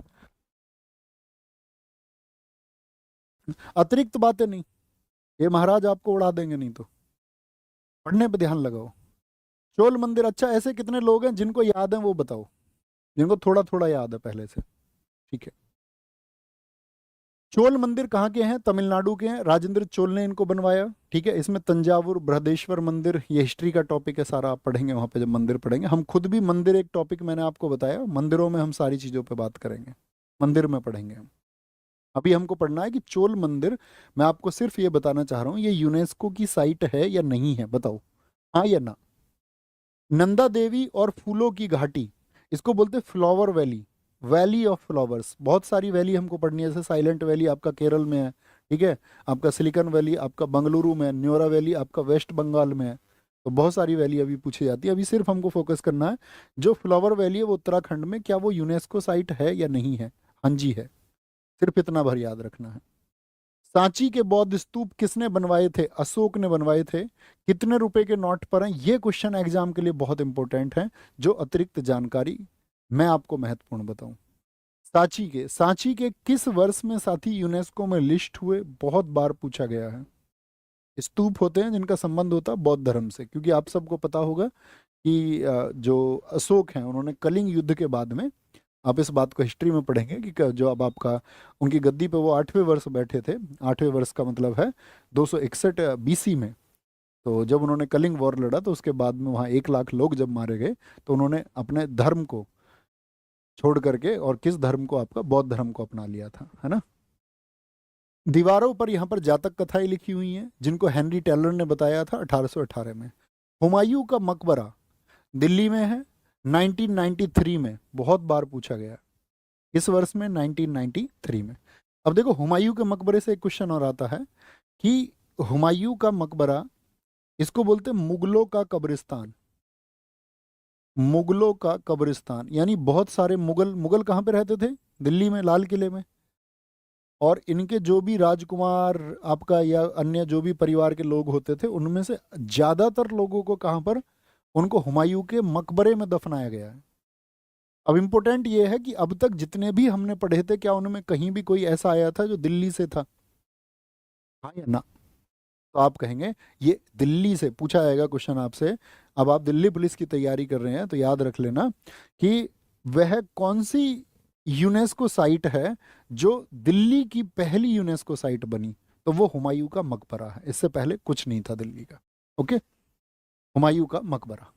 अतिरिक्त बातें नहीं, ये महाराज आपको उड़ा देंगे नहीं तो। पढ़ने पे ध्यान लगाओ। चोल मंदिर, अच्छा ऐसे कितने लोग हैं जिनको याद है वो बताओ, जिनको थोड़ा थोड़ा याद है पहले से। ठीक है, चोल मंदिर कहाँ के हैं? तमिलनाडु के हैं। राजेंद्र चोल ने इनको बनवाया। ठीक है, इसमें तंजावुर बृहदेश्वर मंदिर, ये हिस्ट्री का टॉपिक है सारा, आप पढ़ेंगे वहाँ पे जब मंदिर पढ़ेंगे। हम खुद भी मंदिर एक टॉपिक मैंने आपको बताया, मंदिरों में हम सारी चीज़ों पे बात करेंगे, मंदिर में पढ़ेंगे हम। अभी हमको पढ़ना है कि चोल मंदिर, मैं आपको सिर्फ ये बताना चाह रहा हूँ, ये यूनेस्को की साइट है या नहीं है, बताओ हाँ या ना। नंदा देवी और फूलों की घाटी, इसको बोलते flower valley, valley of flowers. बहुत सारी वैली हमको पढ़नी है, जैसे साइलेंट वैली आपका केरल में है। ठीक है, आपका सिलिकॉन वैली आपका बंगलुरु में है, न्योरा वैली आपका वेस्ट बंगाल में है। तो बहुत सारी वैली अभी पूछी जाती है। अभी सिर्फ हमको फोकस करना है जो फ्लावर वैली है वो उत्तराखंड में, क्या वो यूनेस्को साइट है या नहीं है? हाँ जी है, सिर्फ इतना भर याद रखना है। सांची के बौद्ध स्तूप किसने बनवाए थे? अशोक ने बनवाए थे। कितने रुपए के नोट पर हैं? ये क्वेश्चन एग्जाम के लिए बहुत इंपॉर्टेंट है, जो अतिरिक्त जानकारी मैं आपको महत्वपूर्ण बताऊं। सांची के किस वर्ष में साथी यूनेस्को में लिस्ट हुए? बहुत बार पूछा गया है। स्तूप होते हैं जिनका संबंध होता है बौद्ध धर्म से, क्योंकि आप सबको पता होगा कि जो अशोक हैं उन्होंने कलिंग युद्ध के बाद में, आप इस बात को हिस्ट्री में पढ़ेंगे कि जो अब आपका उनकी गद्दी पे वो 8वें वर्ष बैठे थे। 8वें वर्ष का मतलब है 261 BC में। तो जब उन्होंने कलिंग वॉर लड़ा तो उसके बाद में वहाँ 1 लाख लोग जब मारे गए, तो उन्होंने अपने धर्म को छोड़ करके, और किस धर्म को? आपका बौद्ध धर्म को अपना लिया था, है ना। दीवारों पर यहाँ पर जातक कथाएं लिखी हुई हैं, जिनको हेनरी टेलर ने बताया था 1818 में। हुमायूं का मकबरा दिल्ली में है, 1993 में, बहुत बार पूछा गया। इस वर्ष में 1993 में। अब देखो, हुमायूं के मकबरे से एक क्वेश्चन और आता है कि हुमायूं का मकबरा, इसको बोलते हैं मुगलों का कब्रिस्तान। मुगलों का कब्रिस्तान यानी बहुत सारे मुगल कहाँ पे रहते थे? दिल्ली में, लाल किले में। और इनके जो भी राजकुमार आपका या अन्य जो भी परिवार के लोग होते थे, उनमें से ज्यादातर लोगों को कहाँ पर? उनको हुमायूं के मकबरे में दफनाया गया है। अब इम्पोर्टेंट ये है कि अब तक जितने भी हमने पढ़े थे, क्या उनमें कहीं भी कोई ऐसा आया था जो दिल्ली से था? हाँ या ना? तो आप कहेंगे ये दिल्ली से पूछा जाएगा क्वेश्चन आपसे। अब आप दिल्ली पुलिस की तैयारी कर रहे हैं तो याद रख लेना कि वह कौन सी यूनेस्को साइट है जो दिल्ली की पहली यूनेस्को साइट बनी। तो वो हुमायूं का मकबरा है, इससे पहले कुछ नहीं था दिल्ली का। ओके, हुमायूं का मकबरा।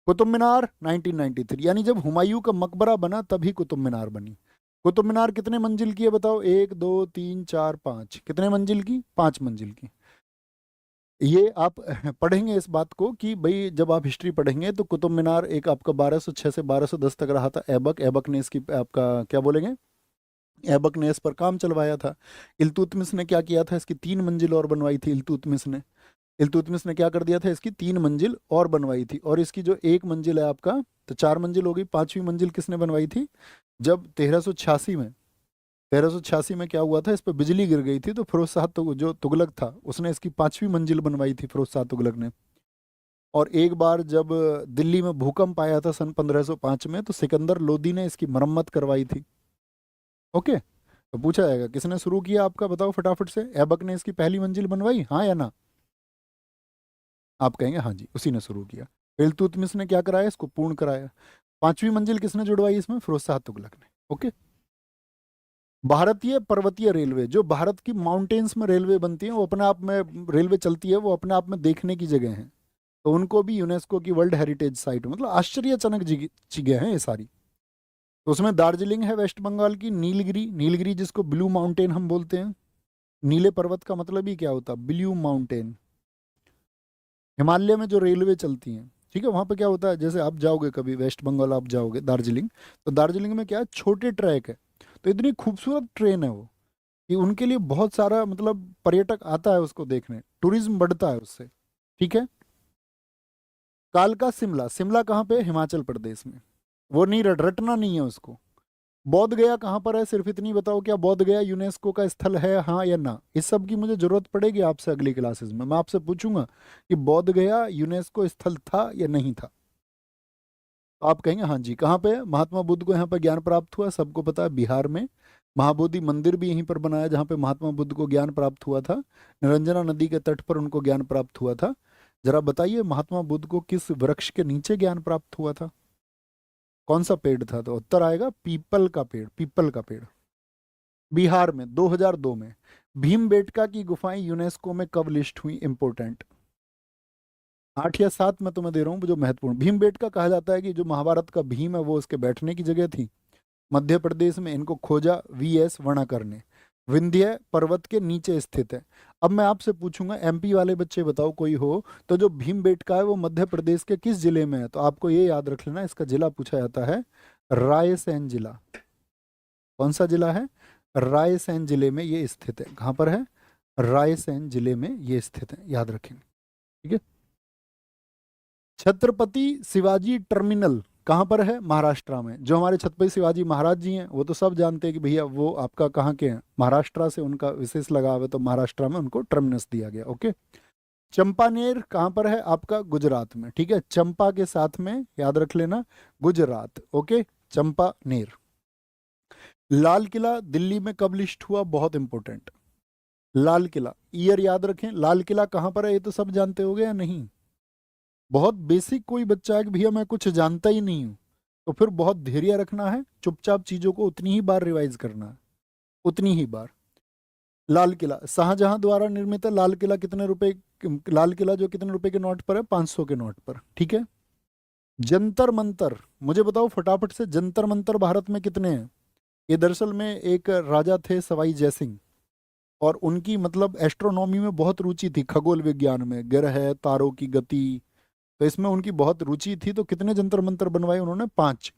कुतुब मीनार 1993, यानी जब हुमायूं का मकबरा बना तभी कुतुब मीनार बनी। कुतुब मीनार कितने मंजिल की है बताओ? 1 2 3 4 5, कितने मंजिल की? 5 मंजिल की। ये आप पढ़ेंगे इस बात को कि भाई जब आप हिस्ट्री पढ़ेंगे तो कुतुब मीनार एक आपका 1206 से 1210 तक रहा था। ऐबक ने इसकी आपका क्या बोलेंगे, ऐबक ने इस पर काम चलवाया था। इल्तुतमिश ने क्या किया था? इसकी 3 मंजिल और बनवाई थी इल्तुतमिश ने। इल्तुतमिश ने क्या कर दिया था, इसकी 3 मंजिल और बनवाई थी, और इसकी जो 1 मंजिल है आपका, तो 4 मंजिल हो गई। 5वीं मंजिल किसने बनवाई थी, जब 1386 में क्या हुआ था, इस पर बिजली गिर गई थी, तो फिरोज शाह जो तुगलक था उसने इसकी 5वीं मंजिल बनवाई थी, फिरोज शाह तुगलक ने। और एक बार जब दिल्ली में भूकंप आया था सन 1505 में, तो सिकंदर लोदी ने इसकी मरम्मत करवाई थी। ओके, तो पूछा जाएगा किसने शुरू किया, आपका बताओ फटाफट से। ऐबक ने इसकी पहली मंजिल बनवाई, हाँ या ना? आप कहेंगे हाँ जी, उसी ने शुरू किया। इल्तुतमिश ने क्या कराया, इसको पूर्ण कराया। 5वीं मंजिल किसने जुड़वाई इसमें, फिरोज शाह तुगलक ने। ओके, भारतीय पर्वतीय रेलवे, जो भारत की माउंटेन्स में रेलवे बनती है, वो अपने आप में रेलवे चलती है, वो अपने आप में देखने की जगह है, तो उनको भी यूनेस्को की वर्ल्ड हेरिटेज साइट, मतलब आश्चर्यजनक जगह है ये सारी। तो उसमें दार्जिलिंग है वेस्ट बंगाल की, नीलगिरी, नीलगिरी जिसको ब्लू माउंटेन हम बोलते हैं, नीले पर्वत का मतलब ही क्या होता है, ब्लू माउंटेन। हिमालय में जो रेलवे चलती हैं, ठीक है, वहाँ पे क्या होता है, जैसे आप जाओगे कभी वेस्ट बंगाल, आप जाओगे दार्जिलिंग, तो दार्जिलिंग में क्या है, छोटे ट्रैक है, तो इतनी खूबसूरत ट्रेन है वो कि उनके लिए बहुत सारा मतलब पर्यटक आता है उसको देखने, टूरिज्म बढ़ता है उससे। ठीक है, कालका शिमला, शिमला कहाँ पे, हिमाचल प्रदेश में। वो नहीं रटना नहीं है उसको। बोध गया कहाँ पर है, सिर्फ इतनी बताओ, क्या बोध गया यूनेस्को का स्थल है, हाँ या ना? इस सब की मुझे जरूरत पड़ेगी आपसे अगली क्लासेस में, मैं आपसे पूछूंगा कि बोध गया यूनेस्को स्थल था या नहीं था। तो आप कहेंगे हाँ जी। कहाँ पे है? महात्मा बुद्ध को यहाँ पर ज्ञान प्राप्त हुआ, सबको पता है, बिहार में। महाबोधि मंदिर भी यहीं पर बनाया जहाँ पे महात्मा बुद्ध को ज्ञान प्राप्त हुआ था। निरंजना नदी के तट पर उनको ज्ञान प्राप्त हुआ था। जरा बताइए महात्मा बुद्ध को किस वृक्ष के नीचे ज्ञान प्राप्त हुआ था, कौन सा पेड़ था? तो उत्तर आएगा पीपल का पेड़, पीपल का पेड़, बिहार में 2002 में। भीमबेटका की गुफाएं यूनेस्को में कब लिस्ट हुई, इंपोर्टेंट। 8 या 7 में तुम्हें दे रहा हूँ जो महत्वपूर्ण। भीमबेटका कहा जाता है कि जो महाभारत का भीम है वो उसके बैठने की जगह थी। मध्य प्रदेश में इनको खोजा वीएस वर्णाकर ने। विंध्य पर्वत के नीचे स्थित है। अब मैं आपसे पूछूंगा, एमपी वाले बच्चे बताओ कोई हो, तो जो भीमबेटका है वो मध्य प्रदेश के किस जिले में है? तो आपको ये याद रख लेना, इसका जिला पूछा जाता है रायसेन जिला। कौन सा जिला है? रायसेन जिले में ये स्थित है। कहाँ पर है? रायसेन जिले में ये स्थित है, याद रखेंगे। ठीक है। छत्रपति शिवाजी टर्मिनल कहाँ पर है? महाराष्ट्र में। जो हमारे छत्रपति शिवाजी महाराज जी हैं वो तो सब जानते हैं कि भैया वो आपका कहाँ के हैं, महाराष्ट्र से उनका विशेष लगाव है, तो महाराष्ट्र में उनको टर्मिनस दिया गया। ओके। चंपानेर कहाँ पर है? आपका गुजरात में। ठीक है, चंपा के साथ में याद रख लेना गुजरात। ओके, चंपानेर। लाल किला दिल्ली में कब लिस्ट हुआ? बहुत इंपॉर्टेंट। लाल किला ईयर याद रखें। लाल किला कहाँ पर है ये तो सब जानते होगे या नहीं? बहुत बेसिक कोई बच्चा है कि भैया मैं कुछ जानता ही नहीं हूँ, तो फिर बहुत धैर्य रखना है, चुपचाप चीजों को उतनी ही बार रिवाइज करना है, उतनी ही बार। लाल किला शाहजहां द्वारा निर्मित है। लाल किला कितने रुपए, लाल किला जो कितने रुपए के नोट पर है? 500 के नोट पर। ठीक है। जंतर मंतर मुझे बताओ फटाफट से, जंतर मंतर भारत में कितने हैं? ये दरअसल में एक राजा थे सवाई जयसिंह, और उनकी मतलब एस्ट्रोनॉमी में बहुत रुचि थी, खगोल विज्ञान में, ग्रह तारों की गति, तो इसमें उनकी बहुत रुचि थी। तो कितने जंतर मंतर बनवाए उन्होंने? 5।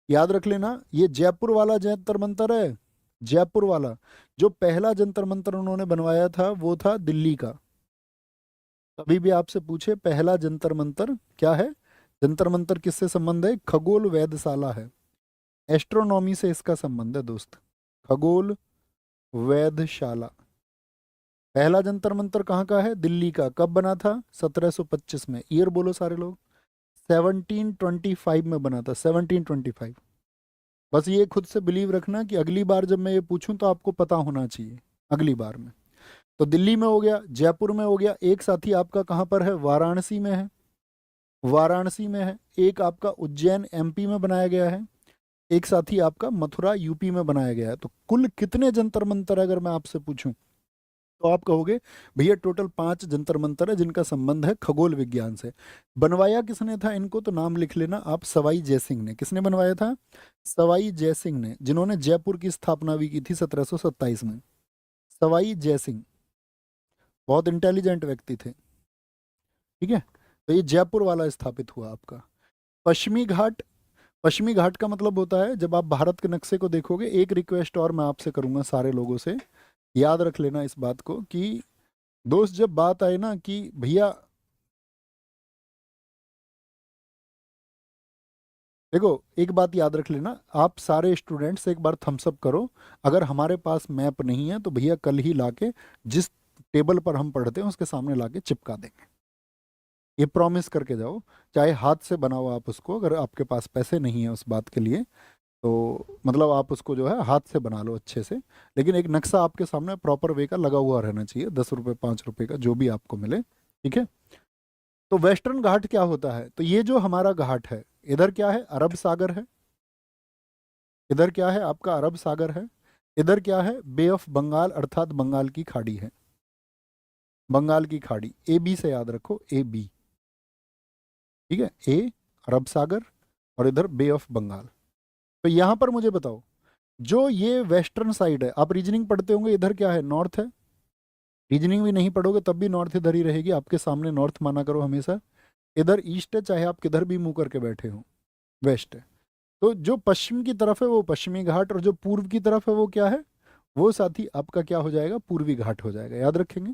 याद रख लेना, ये जयपुर वाला जंतर मंतर है, जयपुर वाला। जो पहला जंतर मंतर उन्होंने बनवाया था वो था दिल्ली का। कभी भी आपसे पूछे पहला जंतर मंतर क्या है, जंतर मंतर किससे संबंध है? खगोल वेधशाला है, एस्ट्रोनॉमी से इसका संबंध है दोस्त, खगोल वेधशाला। पहला जंतर मंतर कहाँ का है? दिल्ली का। कब बना था? 1725 में। ईयर बोलो सारे लोग। 1725 में बना था, 1725। बस ये खुद से बिलीव रखना कि अगली बार जब मैं ये पूछूं तो आपको पता होना चाहिए अगली बार में। तो दिल्ली में हो गया, जयपुर में हो गया, एक साथी आपका कहाँ पर है? वाराणसी में है, वाराणसी में है। एक आपका उज्जैन एमपी में बनाया गया है, एक साथी आपका मथुरा यूपी में बनाया गया है। तो कुल कितने जंतर मंतर अगर मैं आपसे पूछूं तो आप कहोगे भैया टोटल 5 जंतर मंतर है जिनका संबंध है खगोल विज्ञान से। बनवाया किसने था इनको? तो नाम लिख लेना आप, सवाई जयसिंह ने। किसने बनवाया था? सवाई जयसिंह ने, जिन्होंने जयपुर की स्थापना भी की थी 1727 में। सवाई जयसिंह बहुत इंटेलिजेंट व्यक्ति थे। ठीक है, तो ये जयपुर वाला स्थापित हुआ आपका। पश्चिमी घाट, पश्चिमी घाट का मतलब होता है, जब आप भारत के नक्शे को देखोगे, एक रिक्वेस्ट और मैं आपसे करूंगा सारे लोगों से, याद रख लेना इस बात को कि दोस्त जब बात आई ना कि भैया देखो, एक बात याद रख लेना, आप सारे स्टूडेंट्स एक बार थम्स अप करो। अगर हमारे पास मैप नहीं है तो भैया कल ही लाके जिस टेबल पर हम पढ़ते हैं उसके सामने लाके चिपका देंगे। ये प्रॉमिस करके जाओ। चाहे हाथ से बनाओ आप उसको, अगर आपके पास पैसे नहीं है उस बात के लिए तो मतलब आप उसको जो है हाथ से बना लो अच्छे से। लेकिन एक नक्शा आपके सामने प्रॉपर वे का लगा हुआ रहना चाहिए, 10 रुपये 5 रुपये का जो भी आपको मिले, ठीक है। तो वेस्टर्न घाट क्या होता है, तो ये जो हमारा घाट है, इधर क्या है, अरब सागर है। इधर क्या है आपका, अरब सागर है। इधर क्या है, बे ऑफ बंगाल अर्थात बंगाल की खाड़ी है। बंगाल की खाड़ी, ए बी से याद रखो, ए बी, ठीक है। ए अरब सागर और इधर बे ऑफ बंगाल। तो यहां पर मुझे बताओ, जो ये वेस्टर्न साइड है, आप रीजनिंग पढ़ते होंगे, इधर क्या है, नॉर्थ है। रीजनिंग भी नहीं पढ़ोगे तब भी नॉर्थ इधर ही रहेगी आपके सामने, नॉर्थ माना करो हमेशा। इधर ईस्ट है, चाहे आप किधर भी मुंह करके बैठे हो, वेस्ट है। तो जो पश्चिम की तरफ है वो पश्चिमी घाट, और जो पूर्व की तरफ है वो क्या है, वो साथी आपका क्या हो जाएगा, पूर्वी घाट हो जाएगा, याद रखेंगे।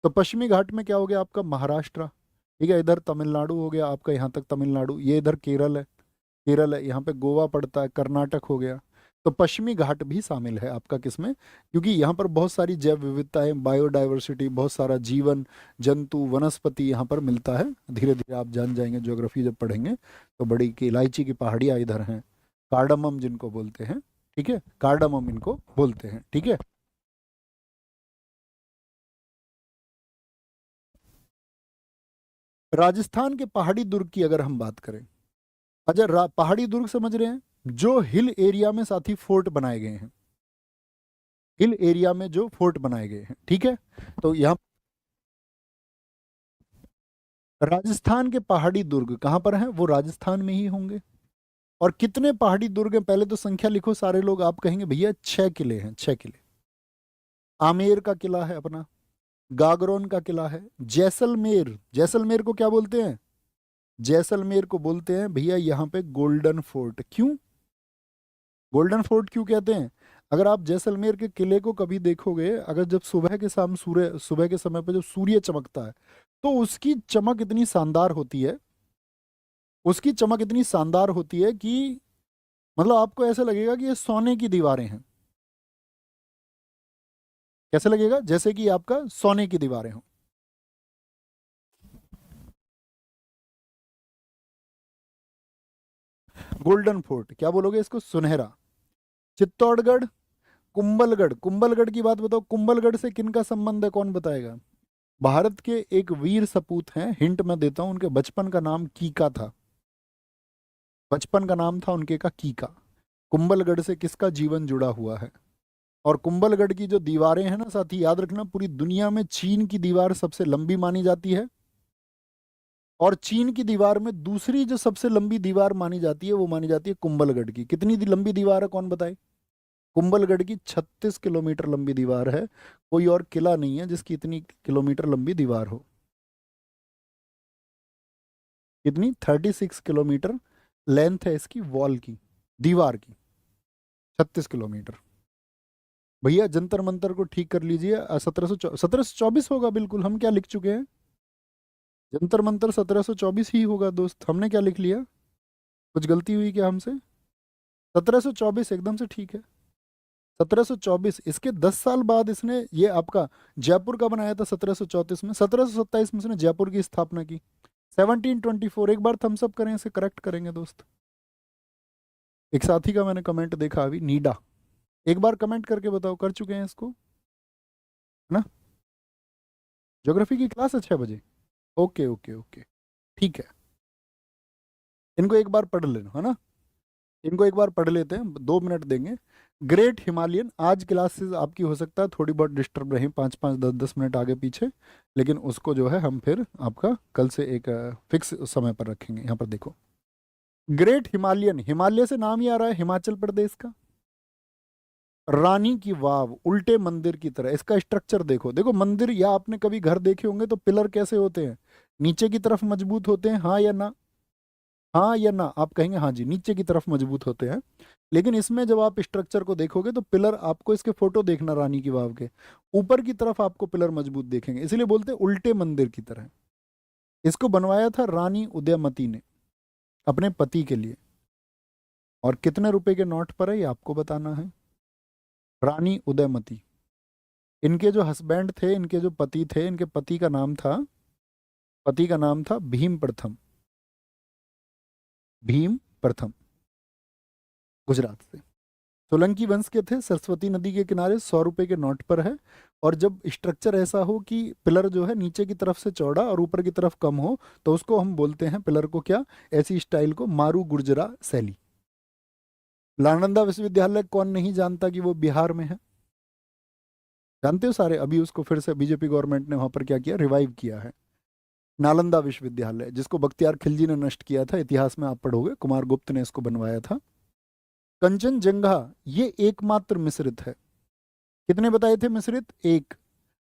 तो पश्चिमी घाट में क्या हो गया आपका, महाराष्ट्र, ठीक है। इधर तमिलनाडु हो गया आपका, यहाँ तक तमिलनाडु, ये इधर केरल है, केरल है, यहाँ पे गोवा पड़ता है, कर्नाटक हो गया। तो पश्चिमी घाट भी शामिल है आपका किसमें, क्योंकि यहाँ पर बहुत सारी जैव विविधताएं, बायोडाइवर्सिटी, बहुत सारा जीवन जंतु वनस्पति यहाँ पर मिलता है। धीरे धीरे आप जान जाएंगे, ज्योग्राफी जब पढ़ेंगे तो बड़ी की इलायची की पहाड़ियाँ इधर हैं, कार्डमम जिनको बोलते हैं, ठीक है, कार्डमम इनको बोलते हैं, ठीक है। राजस्थान के पहाड़ी दुर्ग की अगर हम बात करें, अच्छा पहाड़ी दुर्ग समझ रहे हैं, जो हिल एरिया में साथी फोर्ट बनाए गए हैं, हिल एरिया में जो फोर्ट बनाए गए हैं, ठीक है। तो यहाँ राजस्थान के पहाड़ी दुर्ग कहाँ पर हैं, वो राजस्थान में ही होंगे। और कितने पहाड़ी दुर्ग हैं, पहले तो संख्या लिखो सारे लोग, आप कहेंगे भैया 6 किले हैं, 6 किले। आमेर का किला है अपना, गागरोन का किला है, जैसलमेर, जैसलमेर को क्या बोलते हैं, जैसलमेर को बोलते हैं भैया यहाँ पे गोल्डन फोर्ट। क्यों गोल्डन फोर्ट क्यों कहते हैं, अगर आप जैसलमेर के किले को कभी देखोगे, अगर जब सुबह के शाम सूर्य, सुबह के समय पर जब सूर्य चमकता है तो उसकी चमक इतनी शानदार होती है, उसकी चमक इतनी शानदार होती है कि मतलब आपको ऐसा लगेगा कि ये सोने की दीवारें हैं। कैसे लगेगा, जैसे कि आपका सोने की दीवारें हों। गोल्डन फोर्ट क्या बोलोगे इसको, सुनहरा। चित्तौड़गढ़, कुंभलगढ़, कुंभलगढ़ की बात बताओ, कुंभलगढ़ से किनका संबंध है, कौन बताएगा। भारत के एक वीर सपूत हैं, हिंट मैं देता हूं, उनके बचपन का नाम कीका था, बचपन का नाम था उनके का कीका। कुंभलगढ़ से किसका जीवन जुड़ा हुआ है। और कुंभलगढ़ की जो दीवारें हैं ना साथी, याद रखना, पूरी दुनिया में चीन की दीवार सबसे लंबी मानी जाती है, और चीन की दीवार में दूसरी जो सबसे लंबी दीवार मानी जाती है वो मानी जाती है कुंभलगढ़ की। कितनी लंबी दीवार है कौन बताए, कुंभलगढ़ की 36 किलोमीटर लंबी दीवार है। कोई और किला नहीं है जिसकी इतनी किलोमीटर लंबी दीवार हो। कितनी, 36 किलोमीटर लेंथ है इसकी, वॉल की, दीवार की, 36 किलोमीटर। भैया जंतर मंतर को ठीक कर लीजिए, 1724 होगा बिल्कुल, हम क्या लिख चुके हैं, जंतर मंतर 1724 ही होगा दोस्त, हमने क्या लिख लिया, कुछ गलती हुई क्या हमसे। 1724 एकदम से ठीक है, 1724। इसके 10 साल बाद इसने ये आपका जयपुर का बनाया था 1734 में, 1727 में इसने जयपुर की स्थापना की। 1724, एक बार थम्स अप करें, इसे करेक्ट करेंगे दोस्त। एक साथी का मैंने कमेंट देखा अभी, नीडा, एक बार कमेंट करके बताओ कर चुके हैं इसको, है ना। ज्योग्राफी की क्लास है 6 बजे, ओके ओके ओके, ठीक है। इनको एक बार पढ़ लेना, है ना, इनको एक बार पढ़ लेते हैं, 2 मिनट देंगे। ग्रेट हिमालयन, आज क्लासेस आपकी हो सकता है थोड़ी बहुत डिस्टर्ब रही, 5-5 10-10 मिनट आगे पीछे, लेकिन उसको जो है हम फिर आपका कल से एक फिक्स समय पर रखेंगे। यहाँ पर देखो, ग्रेट हिमालयन, हिमालय से नाम ही आ रहा है, हिमाचल प्रदेश का। रानी की वाव, उल्टे मंदिर की तरह, इसका स्ट्रक्चर देखो, देखो मंदिर, या आपने कभी घर देखे होंगे तो पिलर कैसे होते हैं, नीचे की तरफ मजबूत होते हैं, हाँ या ना, हाँ या ना, आप कहेंगे हाँ जी, नीचे की तरफ मजबूत होते हैं। लेकिन इसमें जब आप स्ट्रक्चर को देखोगे तो पिलर, आपको इसके फोटो देखना रानी की वाव के, ऊपर की तरफ आपको पिलर मजबूत देखेंगे, इसीलिए बोलते हैं उल्टे मंदिर की तरह। इसको बनवाया था रानी उदयमती ने अपने पति के लिए। और कितने रुपए के नोट पर है ये आपको बताना है। रानी उदयमती, इनके जो हस्बैंड थे, इनके जो पति थे, इनके पति का नाम था भीम प्रथम। भीम प्रथम, गुजरात से, सोलंकी वंश के थे, सरस्वती नदी के किनारे, 100 रुपए के नोट पर है। और जब स्ट्रक्चर ऐसा हो कि पिलर जो है नीचे की तरफ से चौड़ा और ऊपर की तरफ कम हो, तो उसको हम बोलते हैं पिलर को क्या, ऐसी स्टाइल को मारू गुर्जरा शैली। नालंदा विश्वविद्यालय कौन नहीं जानता कि वो बिहार में है, जानते हो सारे। अभी उसको फिर से बीजेपी गवर्नमेंट ने वहां पर क्या किया, रिवाइव किया है। नालंदा विश्वविद्यालय, जिसको बख्तियार खिलजी ने नष्ट किया था, इतिहास में आप पढ़ोगे, कुमार गुप्त ने इसको बनवाया था। कंचनजंगा, ये एकमात्र मिश्रित है। कितने बताए थे मिश्रित? एक।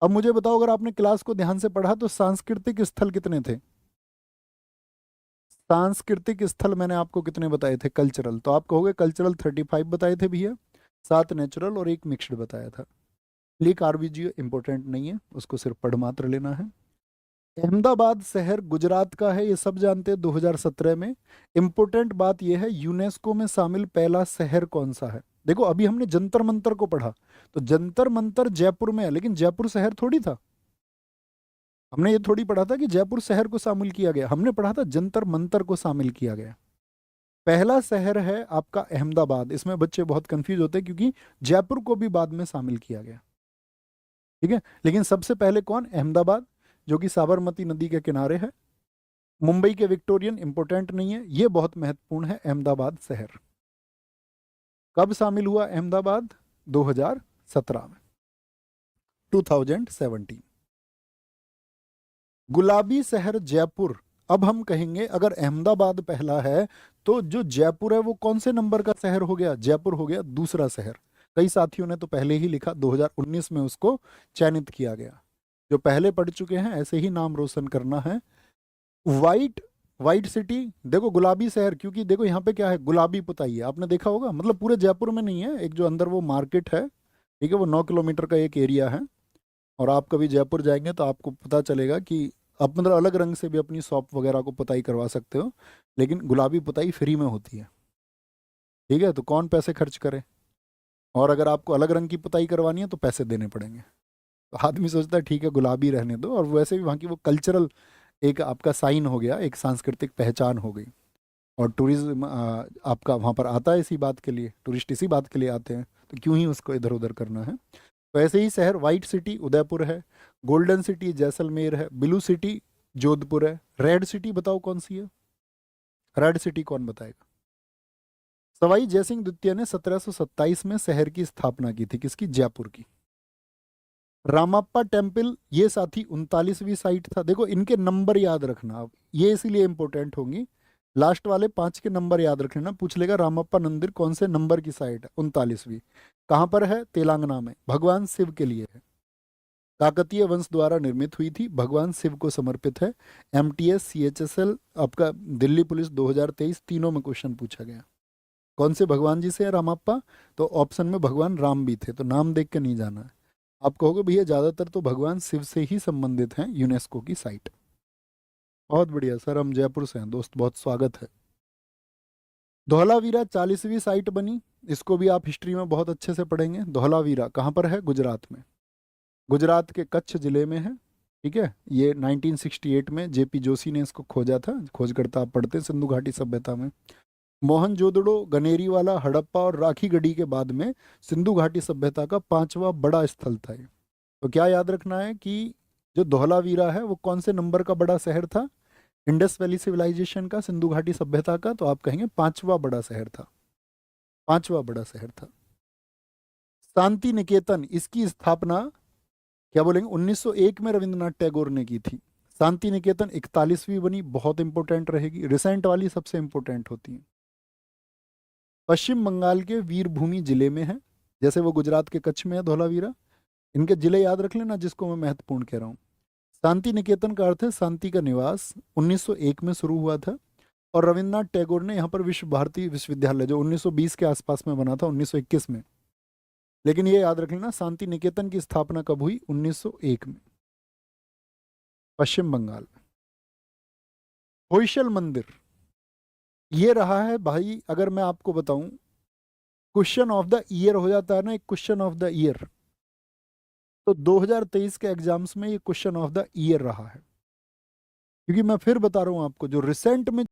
अब मुझे बताओ, अगर आपने क्लास को ध्यान से पढ़ा तो सांस्कृतिक स्थल कितने थे? सांस्कृतिक स्थल मैंने आपको कितने बताए थे? कल्चरल, तो आप कहोगे कल्चरल 35 बताए थे भैया, 7 नेचुरल और 1 मिक्स्ड बताया था। लीक आरबीजी इंपॉर्टेंट नहीं है, उसको सिर्फ पढ़ मात्र लेना है। अहमदाबाद शहर गुजरात का है, ये सब जानते हैं 2017 में। इंपॉर्टेंट बात यह है, यूनेस्को में शामिल पहला शहर कौन सा है? देखो अभी हमने जंतर मंतर को पढ़ा, तो जंतर मंतर जयपुर में है, लेकिन जयपुर शहर थोड़ी था। हमने ये थोड़ी पढ़ा था कि जयपुर शहर को शामिल किया गया, हमने पढ़ा था जंतर मंतर को शामिल किया गया। पहला शहर है आपका अहमदाबाद। इसमें बच्चे बहुत कंफ्यूज होते हैं क्योंकि जयपुर को भी बाद में शामिल किया गया, ठीक है। लेकिन सबसे पहले कौन? अहमदाबाद, जो कि साबरमती नदी के किनारे है। मुंबई के विक्टोरियन इंपोर्टेंट नहीं है, ये बहुत महत्वपूर्ण है अहमदाबाद शहर। कब शामिल हुआ अहमदाबाद? 2017 में, 2017। गुलाबी शहर जयपुर। अब हम कहेंगे अगर अहमदाबाद पहला है तो जो जयपुर है वो कौन से नंबर का शहर हो गया? जयपुर हो गया दूसरा शहर। कई साथियों ने तो पहले ही लिखा, 2019 में उसको चयनित किया गया। जो पहले पढ़ चुके हैं ऐसे ही नाम रोशन करना है। वाइट, वाइट सिटी, देखो गुलाबी शहर, क्योंकि देखो यहाँ पे क्या है, गुलाबी पुताई है, आपने देखा होगा। मतलब पूरे जयपुर में नहीं है, एक जो अंदर वो मार्केट है, ठीक है, वो 9 किलोमीटर का एक एरिया है। और आप कभी जयपुर जाएंगे तो आपको पता चलेगा कि आप मतलब अलग रंग से भी अपनी शॉप वगैरह को पुताई करवा सकते हो, लेकिन गुलाबी पुताई फ्री में होती है, ठीक है। तो कौन पैसे खर्च करे? और अगर आपको अलग रंग की पुताई करवानी है तो पैसे देने पड़ेंगे। तो आदमी सोचता है ठीक है गुलाबी रहने दो, और वैसे भी वहाँ की वो कल्चरल एक आपका साइन हो गया, एक सांस्कृतिक पहचान हो गई। और टूरिज्म आपका वहाँ पर आता है इसी बात के लिए, टूरिस्ट इसी बात के लिए आते हैं, तो क्यों ही उसको इधर उधर करना है। तो ऐसे ही शहर, वाइट सिटी उदयपुर है, गोल्डन सिटी जैसलमेर है, ब्लू सिटी जोधपुर है, रेड सिटी बताओ कौन सी है? रेड सिटी कौन बताएगा? सवाई जयसिंह द्वितीय ने 1727 में शहर की स्थापना की थी, किसकी? जयपुर की। रामाप्पा टेम्पल, ये साथी 39वीं साइट था। देखो इनके नंबर याद रखना, अब ये इसीलिए इंपॉर्टेंट होंगी, लास्ट वाले 5 के नंबर याद रख लेना। पूछ लेगा रामप्पा मंदिर कौन से नंबर की साइट है? 39वीं। कहाँ पर है? तेलंगाना में, भगवान शिव के लिए है। काकतीय वंश द्वारा निर्मित हुई थी, भगवान शिव को समर्पित है। एमटीएस, सीएचएसएल, आपका दिल्ली पुलिस 2023, तीनों में क्वेश्चन पूछा गया। कौन से भगवान जी से है रामप्पा? तो ऑप्शन में भगवान राम भी थे, तो नाम देख के नहीं जाना है। आप कहोगे भैया ज़्यादातर तो भगवान शिव से ही संबंधित हैं यूनेस्को की साइट। बहुत बढ़िया सर, हम जयपुर से हैं दोस्त, बहुत स्वागत है। धौलावीरा 40वीं साइट बनी, इसको भी आप हिस्ट्री में बहुत अच्छे से पढ़ेंगे। धौलावीरा कहाँ पर है? गुजरात में, गुजरात के कच्छ जिले में है, ठीक है। ये 1968 में जेपी जोशी ने इसको खोजा था, खोजकर्ता आप पढ़ते हैं सिंधु घाटी सभ्यता में। मोहनजोदड़ो, गनेरीवाला, हड़प्पा और राखीगढ़ी के बाद में सिंधु घाटी सभ्यता का 5वां बड़ा स्थल था ये। तो क्या याद रखना है कि जो धौलावीरा है वो कौन से नंबर का बड़ा शहर था? इंडस वैली सिविलाइजेशन का, सिंधु घाटी सभ्यता का, तो आप कहेंगे 5वां बड़ा शहर था, 5वां बड़ा शहर था। शांति निकेतन, इसकी स्थापना क्या बोलेंगे 1901 में रविंद्रनाथ टैगोर ने की थी। शांति निकेतन 41वीं बनी, बहुत इंपॉर्टेंट रहेगी, रिसेंट वाली सबसे इंपॉर्टेंट होती है। पश्चिम बंगाल के वीरभूमि जिले में है, जैसे वो गुजरात के कच्छ में है धौलावीरा। इनके जिले याद रख लेना जिसको मैं महत्वपूर्ण कह रहा हूँ। शांति निकेतन का अर्थ है शांति का निवास, 1901 में शुरू हुआ था। और रविन्द्रनाथ टैगोर ने यहाँ पर विश्व भारती विश्वविद्यालय जो 1920 के आसपास में बना था, 1921 में, लेकिन ये याद रख लेना शांति निकेतन की स्थापना कब हुई? 1901 में, पश्चिम बंगाल में। होयसल मंदिर ये रहा है भाई, अगर मैं आपको बताऊं क्वेश्चन ऑफ द ईयर हो जाता है ना, एक क्वेश्चन ऑफ द ईयर, तो 2023 के एग्जाम्स में ये क्वेश्चन ऑफ द ईयर रहा है। क्योंकि मैं फिर बता रहा हूं आपको, जो रिसेंट में